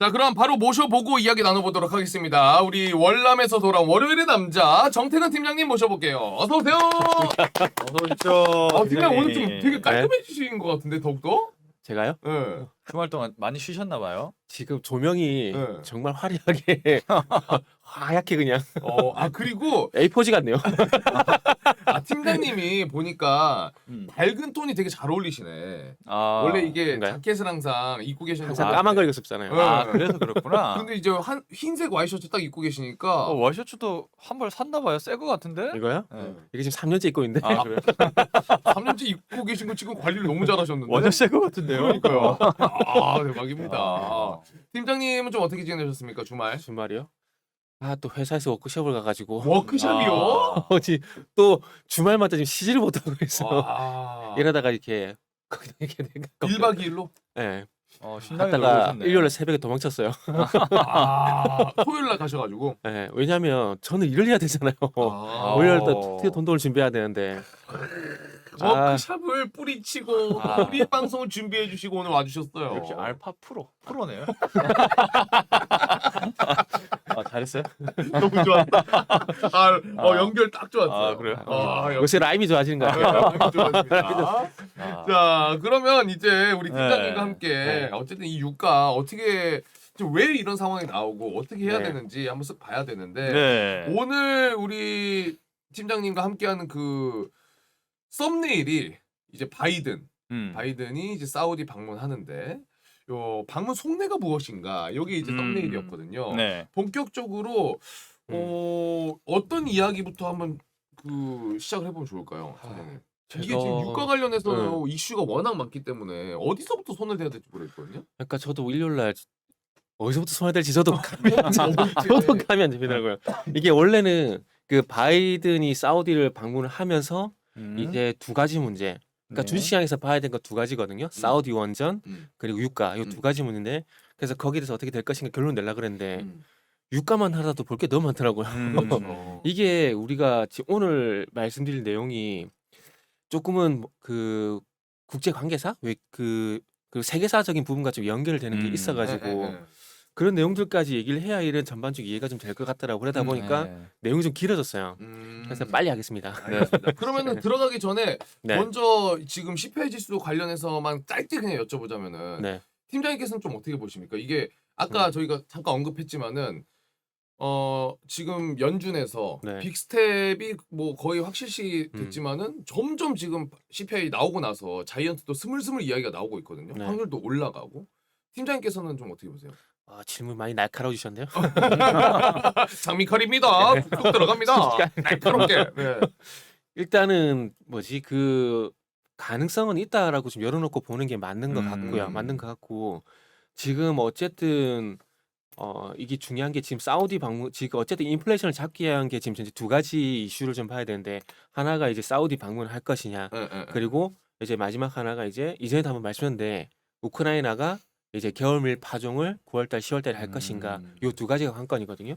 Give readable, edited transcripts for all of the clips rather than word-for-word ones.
자, 그럼 바로 모셔보고 이야기 나눠보도록 하겠습니다. 우리 월남에서 돌아온 월요일의 남자 정태근 팀장님 모셔볼게요. 어서 오세요. 어서 오십시오. 팀장 오늘 좀 팀장님. 되게 깔끔해지신 것 같은데 더욱더? 제가요? 네. 주말 동안 많이 쉬셨나 봐요. 지금 조명이 네. 정말 화려하게 하얗게 그냥 그리고 A4지 같네요. 팀장님이 보니까 밝은 톤이 되게 잘 어울리시네. 아, 원래 이게 그런가요? 자켓을 항상 입고 계시는 항상 거. 까만 걸 입었잖아요. 네. 아 그래서 그렇구나. 근데 이제 흰색 와이셔츠 딱 입고 계시니까 와이셔츠도 한 벌 샀나 봐요. 새 거 같은데? 이거요? 네. 이게 지금 3년째 입고 있는데. 아 그래요? 3년째 입고 계신 거 지금 관리를 너무 잘하셨는데. 완전 새 거 같은데요? 그러니까요. 대박입니다. 아. 팀장님은 좀 어떻게 지내셨습니까 주말? 주말이요? 아, 또 회사에서 워크숍을 가가지고 워크숍이요? 또 주말마다 지금 쉬지를 못하고 있어. 와. 이러다가 이렇게 거기다 이렇게 1박 2일로? 네. 신나게 갔다가 놀고 오셨네. 일요일에 새벽에 도망쳤어요. 토요일 날 가셔가지고. 네. 왜냐면 저는 일을 해야 되잖아요. 아. 월요일 날 어떻게 돈을 준비해야 되는데. 워크숍을 뿌리치고 아. 우리 방송을 준비해 주시고 오늘 와주셨어요. 역시 알파 프로네요. 잘했어요? 너무 좋았다. 연결 딱 좋았어요. 아, 그래요? 요새 라임이 좋아지는 것 같아요. 너무 좋았습니다. 자, 그러면 이제 우리 팀장님과 네. 함께 네. 어쨌든 이 유가 어떻게 좀 왜 이런 상황이 나오고 어떻게 해야 네. 되는지 한번 쓱 봐야 되는데 네. 오늘 우리 팀장님과 함께하는 그 썸네일이 이제 바이든이 이제 사우디 방문하는데 요 방문 속내가 무엇인가 여기 이제 썸네일이었거든요. 네. 본격적으로 어떤 이야기부터 한번 그 시작을 해보면 좋을까요? 팀장님? 이게 지금 유가 관련해서 이슈가 워낙 많기 때문에 어디서부터 손을 대야 될지 모르겠거든요. 그러니까 저도 일요일 날 어디서부터 손을 댈지 저도 감이 안 잡히더라고요. 이게 원래는 그 바이든이 사우디를 방문을 하면서 이제 두 가지 문제. 그러니까 네. 주식시장에서 봐야 되는 거 두 가지거든요. 사우디 원전 그리고 유가 이 두 가지 문제인데 그래서 거기에 대해서 어떻게 될 것인가 결론 내려 그랬는데 유가만 하라도 볼 게 너무 많더라고요. 이게 우리가 지금 오늘 말씀드릴 내용이 조금은 그 국제 관계사 그 세계사적인 부분과 좀 연결되는 게 있어가지고 그런 내용들까지 얘기를 해야 이런 전반적 이해가 좀 될 것 같더라고. 그러다 보니까 내용이 좀 길어졌어요. 그래서 빨리 하겠습니다. 알겠습니다. 그러면은 들어가기 전에 네. 먼저 지금 CPI 지수 관련해서만 짧게 그냥 여쭤보자면은 네. 팀장님께서는 좀 어떻게 보십니까? 이게 아까 저희가 잠깐 언급했지만은 지금 연준에서 네. 빅스텝이 뭐 거의 확실시 됐지만은 점점 지금 CPI 나오고 나서 자이언트도 스물스물 이야기가 나오고 있거든요. 네. 확률도 올라가고. 팀장님께서는 좀 어떻게 보세요? 질문 많이 날카로워 주셨네요. 장미칼입니다. 툭툭 들어갑니다. 날카롭게. 네. 일단은 그 가능성은 있다라고 좀 열어놓고 보는 게 맞는 것 같고요. 음. 맞는 것 같고 지금 어쨌든 이게 중요한 게 지금 사우디 방문 지금 어쨌든 인플레이션을 잡기 위한 게 지금 현재 두 가지 이슈를 좀 봐야 되는데 하나가 이제 사우디 방문을 할 것이냐 그리고 이제 마지막 하나가 이제 이전에도 한번 말씀드렸는데 우크라이나가 이제 겨울밀 파종을 9월달, 10월달에 할 것인가 요 두 가지가 관건이거든요.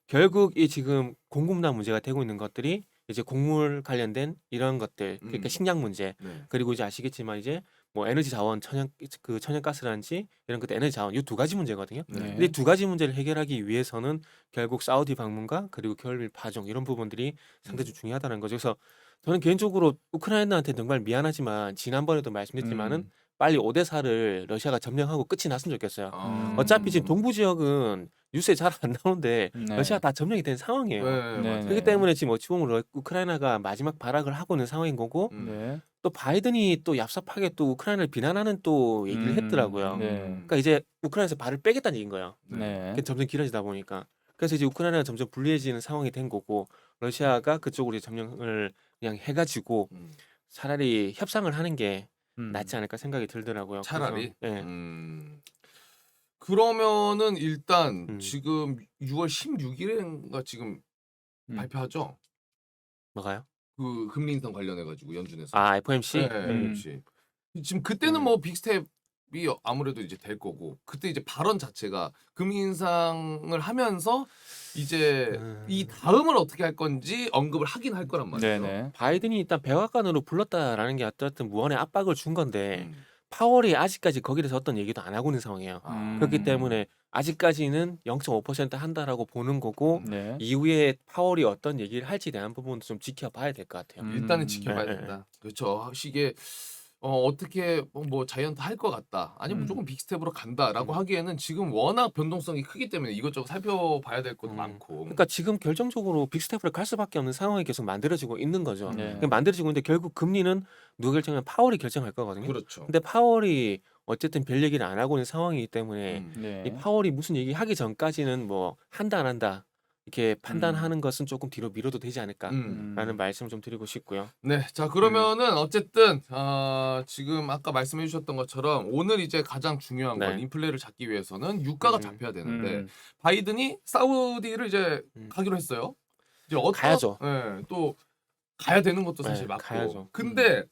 결국 이 지금 공급난 문제가 되고 있는 것들이 이제 곡물 관련된 이런 것들 그러니까 식량 문제 네. 그리고 이제 아시겠지만 이제 뭐 에너지 자원 천연가스라든지 이런 것들 에너지 자원 이 두 가지 문제거든요. 네. 근데 이 두 가지 문제를 해결하기 위해서는 결국 사우디 방문과 그리고 겨울밀 파종 이런 부분들이 상당히 중요하다는 거죠. 그래서 저는 개인적으로 우크라이나한테 정말 미안하지만 지난번에도 말씀드렸지만은 빨리 오데사를 러시아가 점령하고 끝이 났으면 좋겠어요. 어차피 지금 동부 지역은 뉴스에 잘 안 나오는데 러시아가 다 점령이 된 상황이에요. 네. 그렇기 때문에 지금 어찌 보면 우크라이나가 마지막 발악을 하고 있는 상황인 거고 네. 또 바이든이 또 얍삽하게 또 우크라이나를 비난하는 또 얘기를 했더라고요. 네. 그러니까 이제 우크라이나에서 발을 빼겠다는 얘기인 거예요. 네. 그게 점점 길어지다 보니까. 그래서 이제 우크라이나가 점점 불리해지는 상황이 된 거고 러시아가 그쪽으로 이제 점령을 그냥 해가지고 차라리 협상을 하는 게 낫지 않을까 생각이 들더라고요. 차라리. 그래서, 예. 그러면은 일단 지금 지금 6월 16일인가 지금 발표하죠? 뭐가요? 그 금리 인상 관련해 가지고 연준에서. FOMC? 네, FOMC. 지금 그때는 뭐 빅스텝이 아무래도 이제 될 거고 그때 이제 발언 자체가 금리 인상을 하면서 이제 이 다음을 어떻게 할 건지 언급을 하긴 할 거란 말이죠. 네네. 바이든이 일단 백악관으로 불렀다라는 게 어떤 무언의 압박을 준 건데 파월이 아직까지 거기에 대해서 어떤 얘기도 안 하고 있는 상황이에요. 그렇기 때문에 아직까지는 0.5% 한다라고 보는 거고 네. 이후에 파월이 어떤 얘기를 할지에 대한 부분도 좀 지켜봐야 될 것 같아요. 일단은 지켜봐야 네, 된다. 그렇죠. 이게 어떻게 뭐 자이언트 할 것 같다. 아니면 음. 무조건 빅스텝으로 간다라고 하기에는 지금 워낙 변동성이 크기 때문에 이것저것 살펴봐야 될 것도 많고. 그러니까 지금 결정적으로 빅스텝으로 갈 수밖에 없는 상황이 계속 만들어지고 있는 거죠. 네. 그러니까 만들어지고 있는데 결국 금리는 누가 결정하면 파월이 결정할 거거든요. 그렇죠. 근데 파월이 어쨌든 별 얘기를 안 하고 있는 상황이기 때문에 네. 이 파월이 무슨 얘기 하기 전까지는 뭐 한다 안 한다 이렇게 판단하는 것은 조금 뒤로 미뤄도 되지 않을까라는 말씀을 좀 드리고 싶고요. 네, 자 그러면은 어쨌든 지금 아까 말씀해주셨던 것처럼 오늘 이제 가장 중요한 건 네. 인플레를 잡기 위해서는 유가가 음. 잡혀야 되는데 바이든이 사우디를 이제 가기로 했어요. 이제 가야죠. 네, 또 가야 되는 것도 사실 네, 맞고. 가야죠. 근데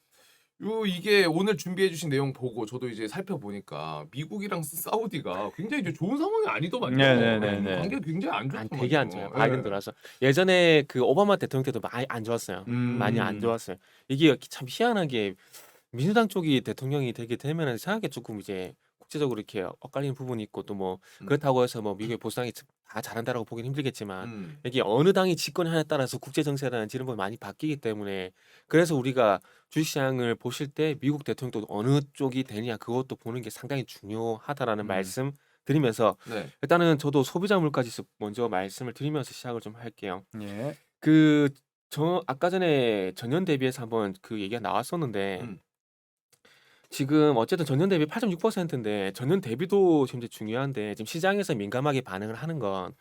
이게 오늘 준비해주신 내용 보고 저도 이제 살펴보니까 미국이랑 사우디가 굉장히 이제 좋은 상황이 아니더만요. 네네네네. 관계가 굉장히 안 좋더만요. 되게 안 좋아요. 네. 바이든 들어와서 예전에 그 오바마 대통령 때도 많이 안 좋았어요. 많이 안 좋았어요. 이게 참 희한하게 민주당 쪽이 대통령이 되게 되면 이상하게 조금 이제 국제적으로 이렇게 엇갈리는 부분이 있고 또 뭐 그렇다고 해서 뭐 미국의 보수당이 다 잘한다라고 보기는 힘들겠지만 이게 어느 당이 집권을 하냐에 따라서 국제 정세라는 지름이 많이 바뀌기 때문에 그래서 우리가 주식시장을 보실 때 미국 대통령도 어느 쪽이 되냐 그것도 보는 게 상당히 중요하다라는 말씀 드리면서 네. 일단은 저도 소비자 물가지수 먼저 말씀을 드리면서 시작을 좀 할게요. 예. 저 아까 전에 전년 대비해서 한번 그 얘기가 나왔었는데 음. 지금 어쨌든 전년 대비 8.6%인데 전년 대비도 굉장히 중요한데 지금 시장에서 민감하게 반응을 하는 건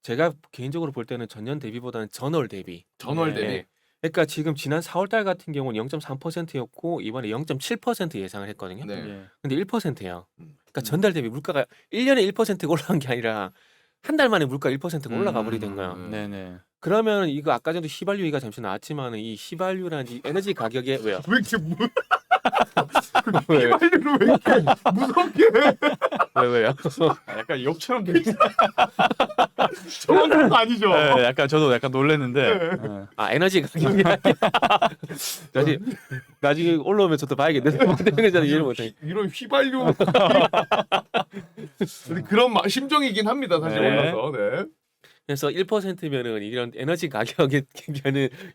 제가 개인적으로 볼 때는 전년 대비보다는 전월 대비. 전월 네. 대비. 그러니까 지금 지난 4월 달 같은 경우는 0.3%였고 이번에 0.7% 예상을 했거든요. 네. 예. 근데 1%예요. 음. 그러니까 전달 대비 물가가 1년에 1%가 올라간 게 아니라 한 달 만에 물가 1%가 올라가 버리 된 거예요. 네네. 그러면 이거 아까 전에 휘발유 얘기가 잠시 나왔지만 이 휘발유라는 이 에너지 가격에 왜요? 왜 이렇게 왜? 휘발유를 왜 이렇게 무섭게 해? 왜요? 약간 욕처럼 들리죠. 정확한 거 아니죠? 네, 약간 저도 약간 놀랐는데. 네. 아 에너지 가격이라 나중에 올라오면 저도 봐야겠네. 저는 이해를 못해. 이런 휘발유 그런 심정이긴 합니다. 사실 네. 올라서. 네. 그래서 1%면은 이런 에너지 가격에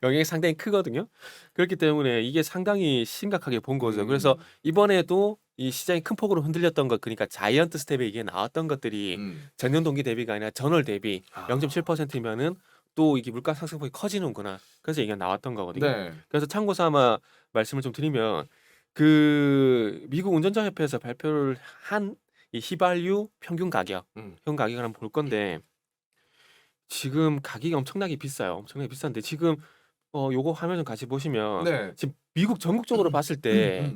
영향이 상당히 크거든요. 그렇기 때문에 이게 상당히 심각하게 본 거죠. 그래서 이번에도 이 시장이 큰 폭으로 흔들렸던 것, 그러니까 자이언트 스텝에 이게 나왔던 것들이 전년 동기 대비가 아니라 전월 대비 0.7%면은 또 이게 물가 상승폭이 커지는구나. 그래서 얘기가 나왔던 거거든요. 네. 그래서 참고 삼아 말씀을 좀 드리면 그 미국 운전자 협회에서 발표를 한 이 휘발유 평균 가격, 평균 가격을 한번 볼 건데 지금 가격이 엄청나게 비싸요. 엄청나게 비싼데 지금 요거 화면 좀 같이 보시면 네. 지금 미국 전국적으로 봤을 때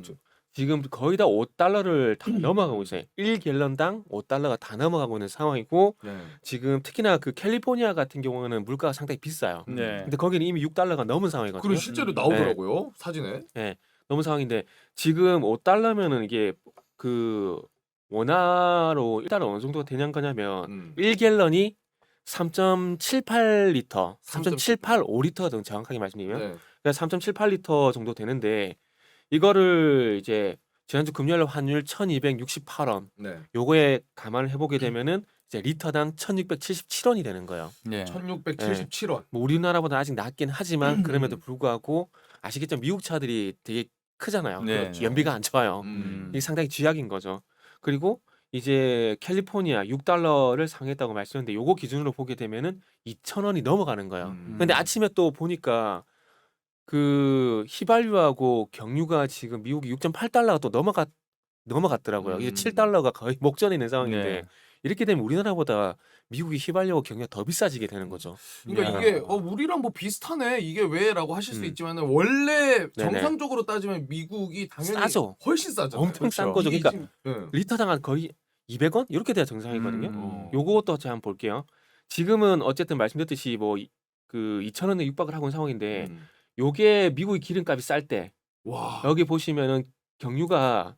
지금 거의 다 $5를 다 넘어가고 있어요. 1갤런당 $5가 다 넘어가고 있는 상황이고 네. 지금 특히나 그 캘리포니아 같은 경우는 물가가 상당히 비싸요. 네. 근데 거기는 이미 $6가 넘은 상황이거든요. 그리고 실제로 나오더라고요. 사진에. 네, 넘은 상황인데 지금 $5면은 이게 그 원화로 일단 어느 정도가 되는 거냐면 1갤런이 3.78리터, 3.785리터 등 정확하게 말씀드리면 네. 그러니까 3.78리터 정도 되는데 이거를 이제 지난주 금요일 환율 1,268원 네. 요거에 감안을 해보게 되면은 이제 리터당 1,677원이 되는 거예요. 네. 1677원. 뭐 우리나라보다 아직 낮긴 하지만 그럼에도 불구하고 아시겠죠? 미국 차들이 되게 크잖아요. 네. 그렇죠. 연비가 안 좋아요. 이게 상당히 쥐약인 거죠. 그리고 이제 캘리포니아 $6를 상회했다고 말씀했는데 요거 기준으로 보게 되면은 2,000원이 넘어가는 거예요. 근데 아침에 또 보니까 그 휘발유하고 경유가 지금 미국이 6.8달러가 또 넘어갔더라고요. 이제 $7가 거의 목전에 있는 상황인데 네. 이렇게 되면 우리나라보다 미국이 휘발유하고 경유가 더 비싸지게 되는 거죠. 그러니까 네. 이게 우리랑 뭐 비슷하네. 이게 왜라고 하실 수 있지만은 원래 네네. 정상적으로 따지면 미국이 당연히 싸죠. 훨씬 싸죠. 엄청 싼 거죠. 그러니까 네. 리터당 한 거의 200원 이렇게 돼야 정상이거든요. 요 요것도 제가 한번 볼게요. 지금은 어쨌든 말씀드렸듯이 뭐 그 2,000원에 육박을 하고 있는 상황인데 요게 미국의 기름값이 쌀 때 와. 여기 보시면은 경유가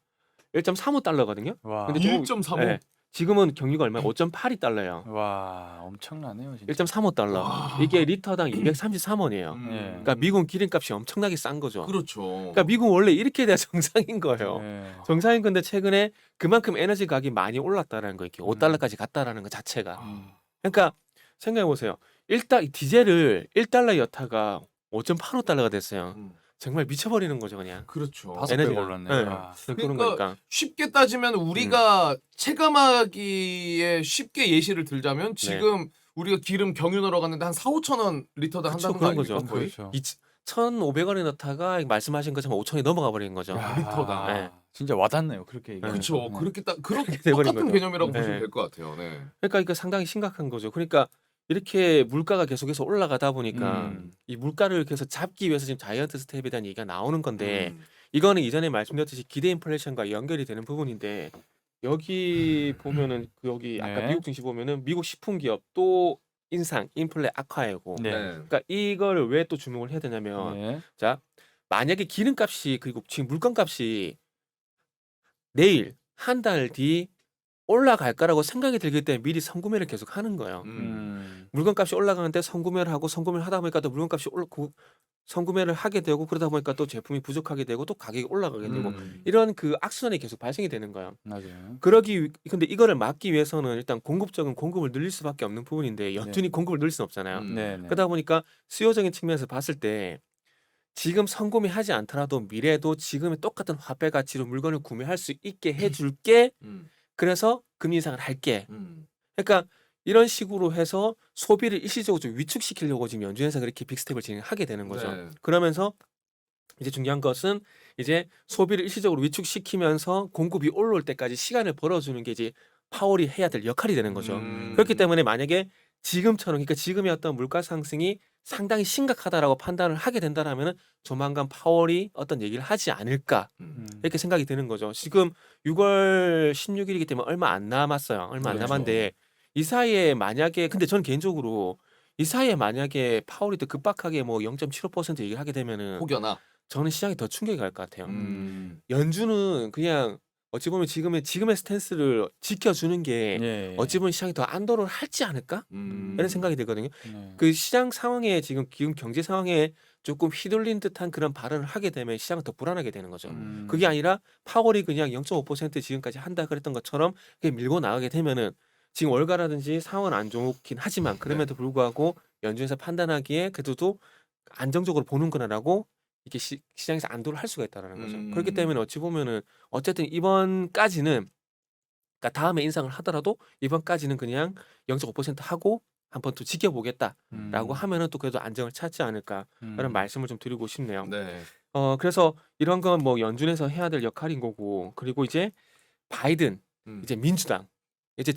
1.35달러거든요. 와. 근데 조금 1.35. 네, 지금은 경유가 얼마야? 5.82달러예요. 와 엄청나네요 진짜. 1.35달러. 와. 이게 리터당 233원이에요. 예. 그러니까 미국 기름값이 엄청나게 싼 거죠. 그렇죠. 그러니까 미국 원래 이렇게 돼야 정상인 거예요. 예. 정상인 건데 최근에 그만큼 에너지 가격이 많이 올랐다라는 거, 이렇게 5달러까지 갔다라는 거 자체가. 그러니까 생각해 보세요. 일단 디젤을 1달러 여타가 5.85달러가 됐어요. 정말 미쳐버리는 거죠, 그냥. 그렇죠. 5배 에너지가. 올랐네. 네. 와. 그런 그러니까 거니까. 쉽게 따지면 우리가 체감하기에 쉽게 예시를 들자면 지금 우리가 기름 경유 넣으러 갔는데 한 4-5천 원 리터당 그쵸, 한다는 거 그런 아닙니까 거죠. 거의? 그렇죠. 1,500원에 넣다가 말씀하신 것처럼 5천이 넘어가 버리는 거죠. 야, 리터당. 네. 진짜 와닿네요. 그렇게 얘기하면. 그렇죠. 네. 그렇게 돼버린 똑같은 거죠. 개념이라고 네. 보시면 될 것 같아요. 네. 그러니까 이거 상당히 심각한 거죠. 그러니까 이렇게 물가가 계속해서 올라가다 보니까 이 물가를 계속 잡기 위해서 지금 자이언트 스텝에 대한 얘기가 나오는 건데 이거는 이전에 말씀드렸듯이 기대 인플레이션과 연결이 되는 부분인데 여기 보면은 여기 아까 네. 미국 증시 보면은 미국 식품 기업 또 인상, 인플레 악화이고. 네. 그러니까 이걸 왜 또 주목을 해야 되냐면 네. 자, 만약에 기름값이 그리고 지금 물건값이 내일 한 달 뒤 올라갈까라고 생각이 들기 때문에 미리 선구매를 계속 하는 거예요. 물건값이 올라가는데 선구매를 하고 선구매를 하다 보니까 또 물건값이 선구매를 하게 되고 그러다 보니까 또 제품이 부족하게 되고 또 가격이 올라가게 되고 이런 그 악순환이 계속 발생이 되는 거예요. 맞아요. 근데 이거를 막기 위해서는 일단 공급적인 공급을 늘릴 수밖에 없는 부분인데 여전히 공급을 늘릴 수는 없잖아요. 네. 네. 그러다 보니까 수요적인 측면에서 봤을 때 지금 선구매하지 않더라도 미래에도 지금의 똑같은 화폐 가치로 물건을 구매할 수 있게 해줄게. 그래서 금리 인상을 할게. 그러니까 이런 식으로 해서 소비를 일시적으로 좀 위축시키려고 지금 연준에서 그렇게 빅스텝을 진행하게 되는 거죠. 네. 그러면서 이제 중요한 것은 이제 소비를 일시적으로 위축시키면서 공급이 올라올 때까지 시간을 벌어주는 게 이제 파월이 해야 될 역할이 되는 거죠. 그렇기 때문에 만약에 지금처럼 그러니까 지금의 어떤 물가 상승이 상당히 심각하다라고 판단을 하게 된다라면은 조만간 파월이 어떤 얘기를 하지 않을까 이렇게 생각이 드는 거죠. 지금 6월 16일이기 때문에 얼마 안 남았어요. 얼마 안 그렇죠. 남았는데 이 사이에 만약에 근데 저는 개인적으로 이 사이에 만약에 파월이 더 급박하게 뭐 0.75% 얘기를 하게 되면은 혹여나. 저는 시장이 더 충격이 갈 것 같아요. 음. 연준은 그냥 어찌 보면 지금의 스탠스를 지켜주는 게 네. 어찌 보면 시장이 더 안도를 할지 않을까? 이런 생각이 들거든요. 네. 그 시장 상황에 지금 경제 상황에 조금 휘둘린 듯한 그런 발언을 하게 되면 시장은 더 불안하게 되는 거죠. 그게 아니라 파월이 그냥 0.5% 지금까지 한다 그랬던 것처럼 그게 밀고 나가게 되면은 지금 월가라든지 상황은 안 좋긴 하지만 그럼에도 불구하고 연준에서 판단하기에 그래도 안정적으로 보는구나라고 이렇게 시장에서 안도를 할 수가 있다라는 거죠. 그렇기 때문에 어찌 보면은 어쨌든 이번까지는 그러니까 다음에 인상을 하더라도 이번까지는 그냥 0.5% 하고 한 번 더 지켜보겠다라고 하면은 또 그래도 안정을 찾지 않을까 그런 말씀을 좀 드리고 싶네요. 네. 그래서 이런 건 뭐 연준에서 해야 될 역할인 거고 그리고 이제 바이든 이제 민주당 이제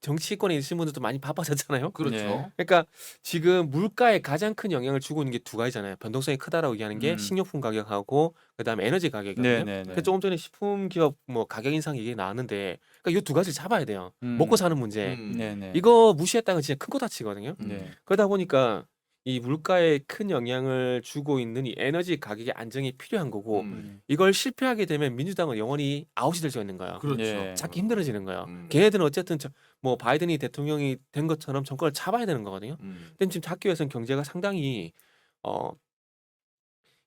정치권에 있으신 분들도 많이 바빠졌잖아요. 그렇죠. 네. 그러니까 지금 물가에 가장 큰 영향을 주고 있는 게 두 가지잖아요. 변동성이 크다라고 얘기하는 게 식료품 가격하고 그다음에 에너지 가격이거든요. 네. 그래서 조금 전에 식품 기업 뭐 가격 인상 얘기 나왔는데 그러니까 이 두 가지를 잡아야 돼요. 먹고 사는 문제. 네. 이거 무시했다가 진짜 큰 거 다치거든요. 네. 그러다 보니까 이 물가에 큰 영향을 주고 있는 이 에너지 가격의 안정이 필요한 거고 이걸 실패하게 되면 민주당은 영원히 아웃이 될 수가 있는 거예요. 그렇죠. 예. 찾기 힘들어지는 거예요. 음. 걔네들은 어쨌든 뭐 바이든이 대통령이 된 것처럼 정권을 잡아야 되는 거거든요. 음. 근데 지금 잡기 위해서는 경제가 상당히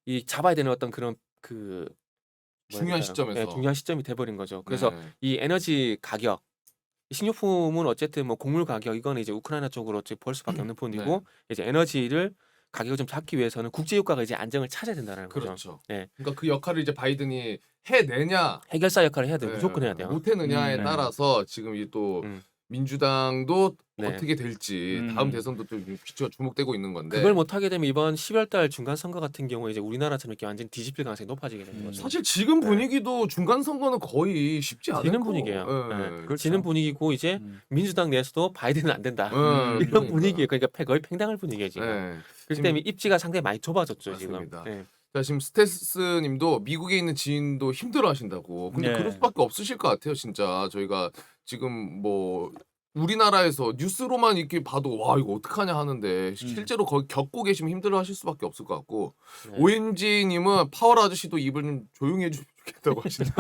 이 잡아야 되는 어떤 그런 그 중요한 시점에서. 네, 중요한 시점이 돼버린 거죠. 그래서 네. 이 에너지 가격, 식료품은 어쨌든 뭐 곡물 가격 이거는 이제 우크라이나 쪽으로 어찌 볼 수밖에 없는 부분이고 네. 이제 에너지를 가격을 좀 잡기 위해서는 국제 유가가 이제 안정을 찾아야 된다는 거죠. 그렇죠. 네. 그러니까 그 역할을 이제 바이든이 해내냐 해결사 역할을 해야 돼요. 네, 무조건 해야 돼요. 못해느냐에 네. 따라서 지금 이 또 음. 민주당도 네. 어떻게 될지 음. 다음 대선도 또 귀추가 주목되고 있는 건데 그걸 못 하게 되면 이번 10월달 중간 선거 같은 경우에 이제 우리나라처럼 이렇게 완전 뒤집힐 가능성이 높아지게 되는 거죠. 사실 지금 네. 분위기도 중간 선거는 거의 쉽지 않을 지는 거. 분위기예요. 예. 네. 그렇죠. 지는 분위기고 이제 민주당 내에서도 바이든은 안 된다. 예, 이런 그러니까. 분위기예요. 그러니까 거의 팽당할 분위기예요 지금. 예. 그렇기 때문에 입지가 상당히 많이 좁아졌죠 맞습니다. 지금. 네. 자, 지금 스테스님도 미국에 있는 지인도 힘들어 하신다고. 근데 네. 그럴 수밖에 없으실 것 같아요, 진짜. 저희가 지금 뭐 우리나라에서 뉴스로만 이렇게 봐도 와 이거 어떡하냐 하는데 실제로 거기 겪고 계시면 힘들어 하실 수밖에 없을 것 같고 네. 오엔지님은 파월 아저씨도 입을 좀 조용히 해주면 좋겠다고 하시는데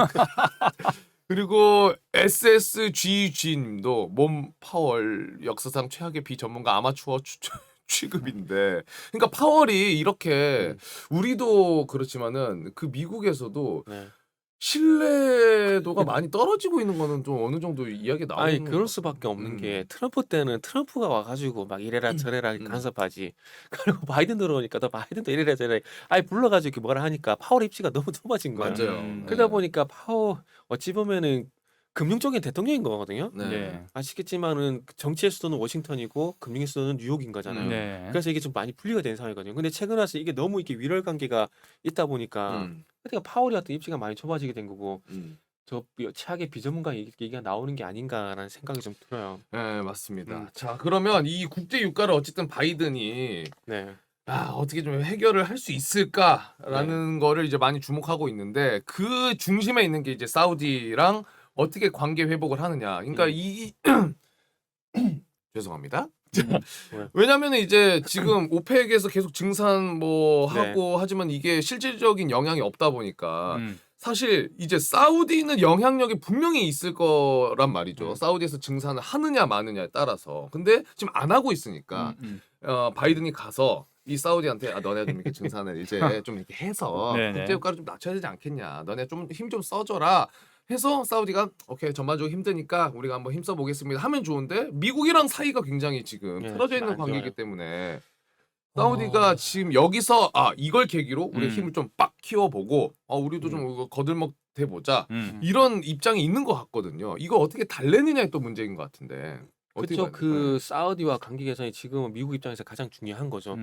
그리고 SSGG님도 몸 파월 역사상 최악의 비전문가 아마추어 취급인데, 그러니까 파월이 이렇게 우리도 그렇지만은 그 미국에서도 네. 신뢰도가 많이 떨어지고 있는 거는 좀 어느 정도 이야기 나오는 아니 것 그럴 같아요. 수밖에 없는 게 트럼프 때는 트럼프가 와가지고 막 이래라 저래라 간섭하지. 그리고 바이든 들어오니까 또 바이든도 이래라 저래라. 아니 불러가지고 이렇게 뭐라 하니까 파월 입지가 너무 좁아진 거야. 맞아요. 그러다 네. 보니까 파월 어찌 보면은 금융적인 대통령인 거거든요. 네. 네. 아시겠지만은 정치의 수도는 워싱턴이고 금융의 수도는 뉴욕인 거잖아요. 네. 그래서 이게 좀 많이 분리가 된 상황이거든요. 근데 최근 와서 이게 너무 이게 위럴 관계가 있다 보니까 그러니까 파월이 어떤 입지가 많이 좁아지게 된 거고 저 최악의 비전문가 얘기가 나오는 게 아닌가라는 생각이 좀 들어요. 네, 맞습니다. 자, 그러면 이 국제 유가를 어쨌든 바이든이 네. 어떻게 좀 해결을 할 수 있을까라는 거를 이제 많이 주목하고 있는데, 그 중심에 있는 게 이제 사우디랑 어떻게 관계 회복을 하느냐. 그러니까 이 죄송합니다. 왜? 왜냐면은 이제 지금 오펙에서 계속 증산 뭐 네. 하고 하지만 이게 실질적인 영향이 없다 보니까 음. 사실 이제 사우디는 영향력이 분명히 있을 거란 말이죠. 사우디에서 증산을 하느냐 마느냐에 따라서. 근데 지금 안 하고 있으니까 바이든이 가서 이 사우디한테 너네 좀 이렇게 증산을 이제 좀 이렇게 해서 네네. 국제유가를 좀 낮춰야 되지 않겠냐. 너네 좀 힘 좀 써줘라. 해서 사우디가 오케이 전반적으로 힘드니까 우리가 한번 힘써 보겠습니다 하면 좋은데, 미국이랑 사이가 굉장히 지금 네, 틀어져 지금 있는 안 관계이기 좋아요. 때문에 사우디가 지금 여기서 이걸 계기로 우리 힘을 좀 빡 키워보고 우리도 좀 이거 거들먹 대보자 이런 입장이 있는 것 같거든요. 이거 어떻게 달래느냐에 또 문제인 것 같은데. 어떻게 그렇죠. 봐요? 그 사우디와 관계 개선이 지금은 미국 입장에서 가장 중요한 거죠.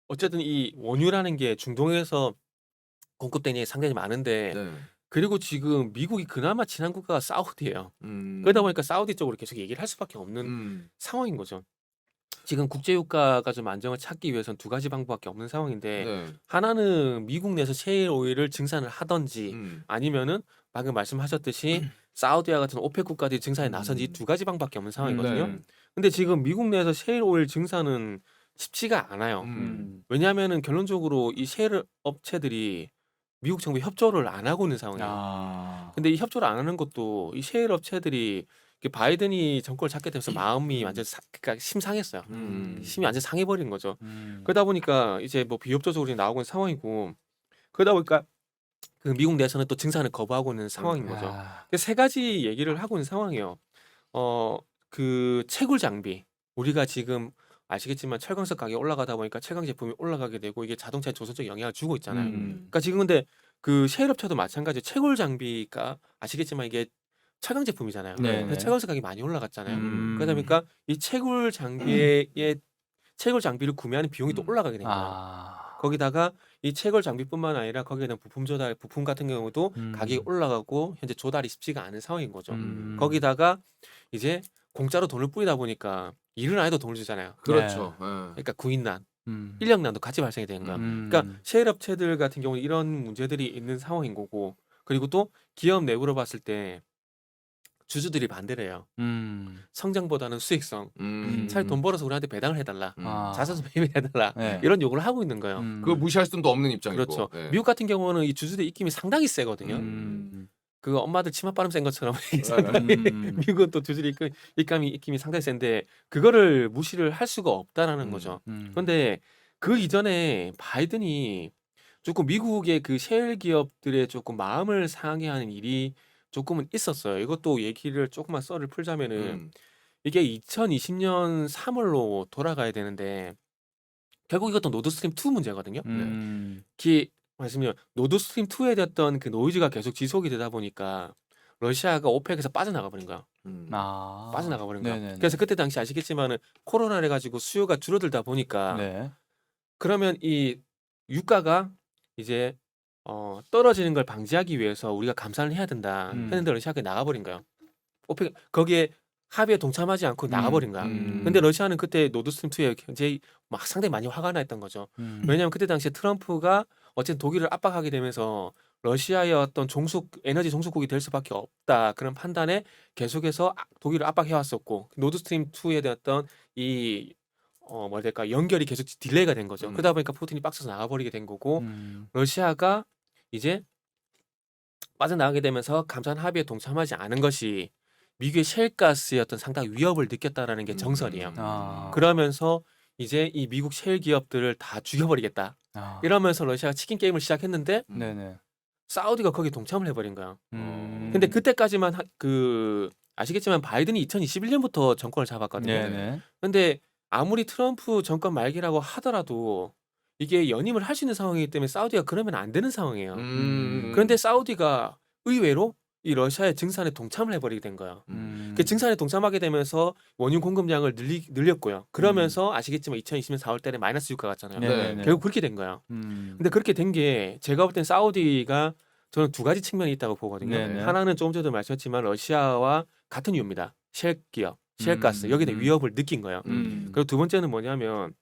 어쨌든 이 원유라는 게 중동에서 공급되는 게 상당히 많은데 네. 그리고 지금 미국이 그나마 친한 국가가 사우디예요. 음. 그러다 보니까 사우디 쪽으로 계속 얘기를 할 수밖에 없는 상황인 거죠. 지금 국제유가가 좀 안정을 찾기 위해서는 두 가지 방법밖에 없는 상황인데 네. 하나는 미국 내에서 셰일 오일을 증산을 하든지 아니면은 방금 말씀하셨듯이 사우디와 같은 오펙 국가들이 증산에 나선지 이 두 가지 방법밖에 없는 상황이거든요. 네. 근데 지금 미국 내에서 셰일 오일 증산은 쉽지가 않아요. 왜냐하면은 결론적으로 이 셰일 업체들이 미국 정부 협조를 안 하고 있는 상황이에요. 아. 근데 이 협조를 안 하는 것도 이 셰일 업체들이 바이든이 정권을 잡게 되면서 마음이 완전 그러니까 심상했어요. 심이 완전 상해버린 거죠. 그러다 보니까 이제 뭐 비협조적으로 나오고 있는 상황이고, 그러다 보니까 그 미국 내에서는 또 증산을 거부하고 있는 상황인 거죠. 아. 그래서 세 가지 얘기를 하고 있는 상황이에요. 그 채굴 장비, 우리가 지금 아시겠지만 철강석 가격이 올라가다 보니까 채광 제품이 올라가게 되고 이게 자동차에 조선적 영향을 주고 있잖아요. 그러니까 지금 근데 그 셰일 업체도 마찬가지 채굴 장비가 아시겠지만 이게 철강 제품이잖아요. 네네. 그래서 철강석 가격이 많이 올라갔잖아요. 음. 그러다 보니까 이 채굴 채굴 장비를 구매하는 비용이 또 올라가게 된 거예요. 아. 거기다가 이 채굴 장비뿐만 아니라 거기에 대한 부품 조달, 부품 같은 경우도 가격이 올라가고 현재 조달이 쉽지가 않은 상황인 거죠. 거기다가 이제 공짜로 돈을 뿌리다 보니까 일을 안 해도 돈을 주잖아요. 그렇죠. 네. 그러니까 구인난, 인력난도 같이 발생이 되는 거야. 그러니까 셰일 업체들 같은 경우는 이런 문제들이 있는 상황인 거고, 그리고 또 기업 내부로 봤을 때 주주들이 반대를 해요. 성장보다는 수익성. 차라리 돈 벌어서 우리한테 배당을 해달라. 아. 자사주 매입해달라. 네. 이런 요구를 하고 있는 거예요. 그거 무시할 수도 없는 입장이고. 그렇죠. 네. 미국 같은 경우는 이 주주들 입김이 상당히 세거든요. 그 엄마들 치맛바람 센 것처럼 상당히 미국은 또 주주들 입김이 상당히 센데 그거를 무시를 할 수가 없다라는 거죠. 그런데 그 이전에 바이든이 조금 미국의 그 셰일 기업들의 조금 마음을 상해하는 일이 조금은 있었어요. 이것도 얘기를 조금만 썰을 풀자면은 이게 2020년 3월로 돌아가야 되는데 결국 이것도 노드스트림 2 문제거든요. 말씀드리면 노드스트림 2에 대했던 그 노이즈가 계속 지속이 되다 보니까 러시아가 오펙에서 빠져나가 버린 거야. 아. 빠져나가 버린 거야. 네네네. 그래서 그때 당시 아시겠지만은 코로나를 가지고 수요가 줄어들다 보니까 네. 그러면 이 유가가 이제 떨어지는 걸 방지하기 위해서 우리가 감산을 해야 된다 했는데 러시아가 나가버린 거예요. 오펙 거기에 합의에 동참하지 않고 나가버린 거야. 근데 러시아는 그때 노드스트림 2에 굉장히 막 상당히 많이 화가 나 있던 거죠. 왜냐하면 그때 당시에 트럼프가 어쨌든 독일을 압박하게 되면서 러시아의 어떤 에너지 종속국이 될 수밖에 없다 그런 판단에 계속해서 독일을 압박해 왔었고, 노드스트림 2에 대한 이 뭐라 될까 연결이 계속 딜레이가 된 거죠. 그러다 보니까 푸틴이 빡쳐서 나가버리게 된 거고, 러시아가 이제 빠져나가게 되면서 감산 합의에 동참하지 않은 것이 미국의 셰일가스의 어떤 상당 위협을 느꼈다라는 게 정설이에요. 아. 그러면서 이제 이 미국 셰일 기업들을 다 죽여버리겠다. 아. 이러면서 러시아가 치킨 게임을 시작했는데 네네. 사우디가 거기에 동참을 해버린 거야. 음. 근데 그때까지만 아시겠지만 바이든이 2021년부터 정권을 잡았거든요. 네네. 근데 아무리 트럼프 정권 말기라고 하더라도 이게 연임을 할 수 있는 상황이기 때문에 사우디가 그러면 안 되는 상황이에요. 그런데 사우디가 의외로 이 러시아의 증산에 동참을 해버리게 된 거예요. 그 증산에 동참하게 되면서 원유 공급량을 늘렸고요. 그러면서 아시겠지만 2020년 4월 달에 마이너스 유가 갔잖아요. 네네네. 결국 그렇게 된 거예요. 음. 근데 그렇게 된 게 제가 볼 땐 사우디가 저는 두 가지 측면이 있다고 보거든요. 네네. 하나는 조금 전에도 말씀했지만 러시아와 같은 이유입니다. 셰일 기업, 셰일가스 여기에 대한 위협을 느낀 거예요. 그리고 두 번째는 뭐냐면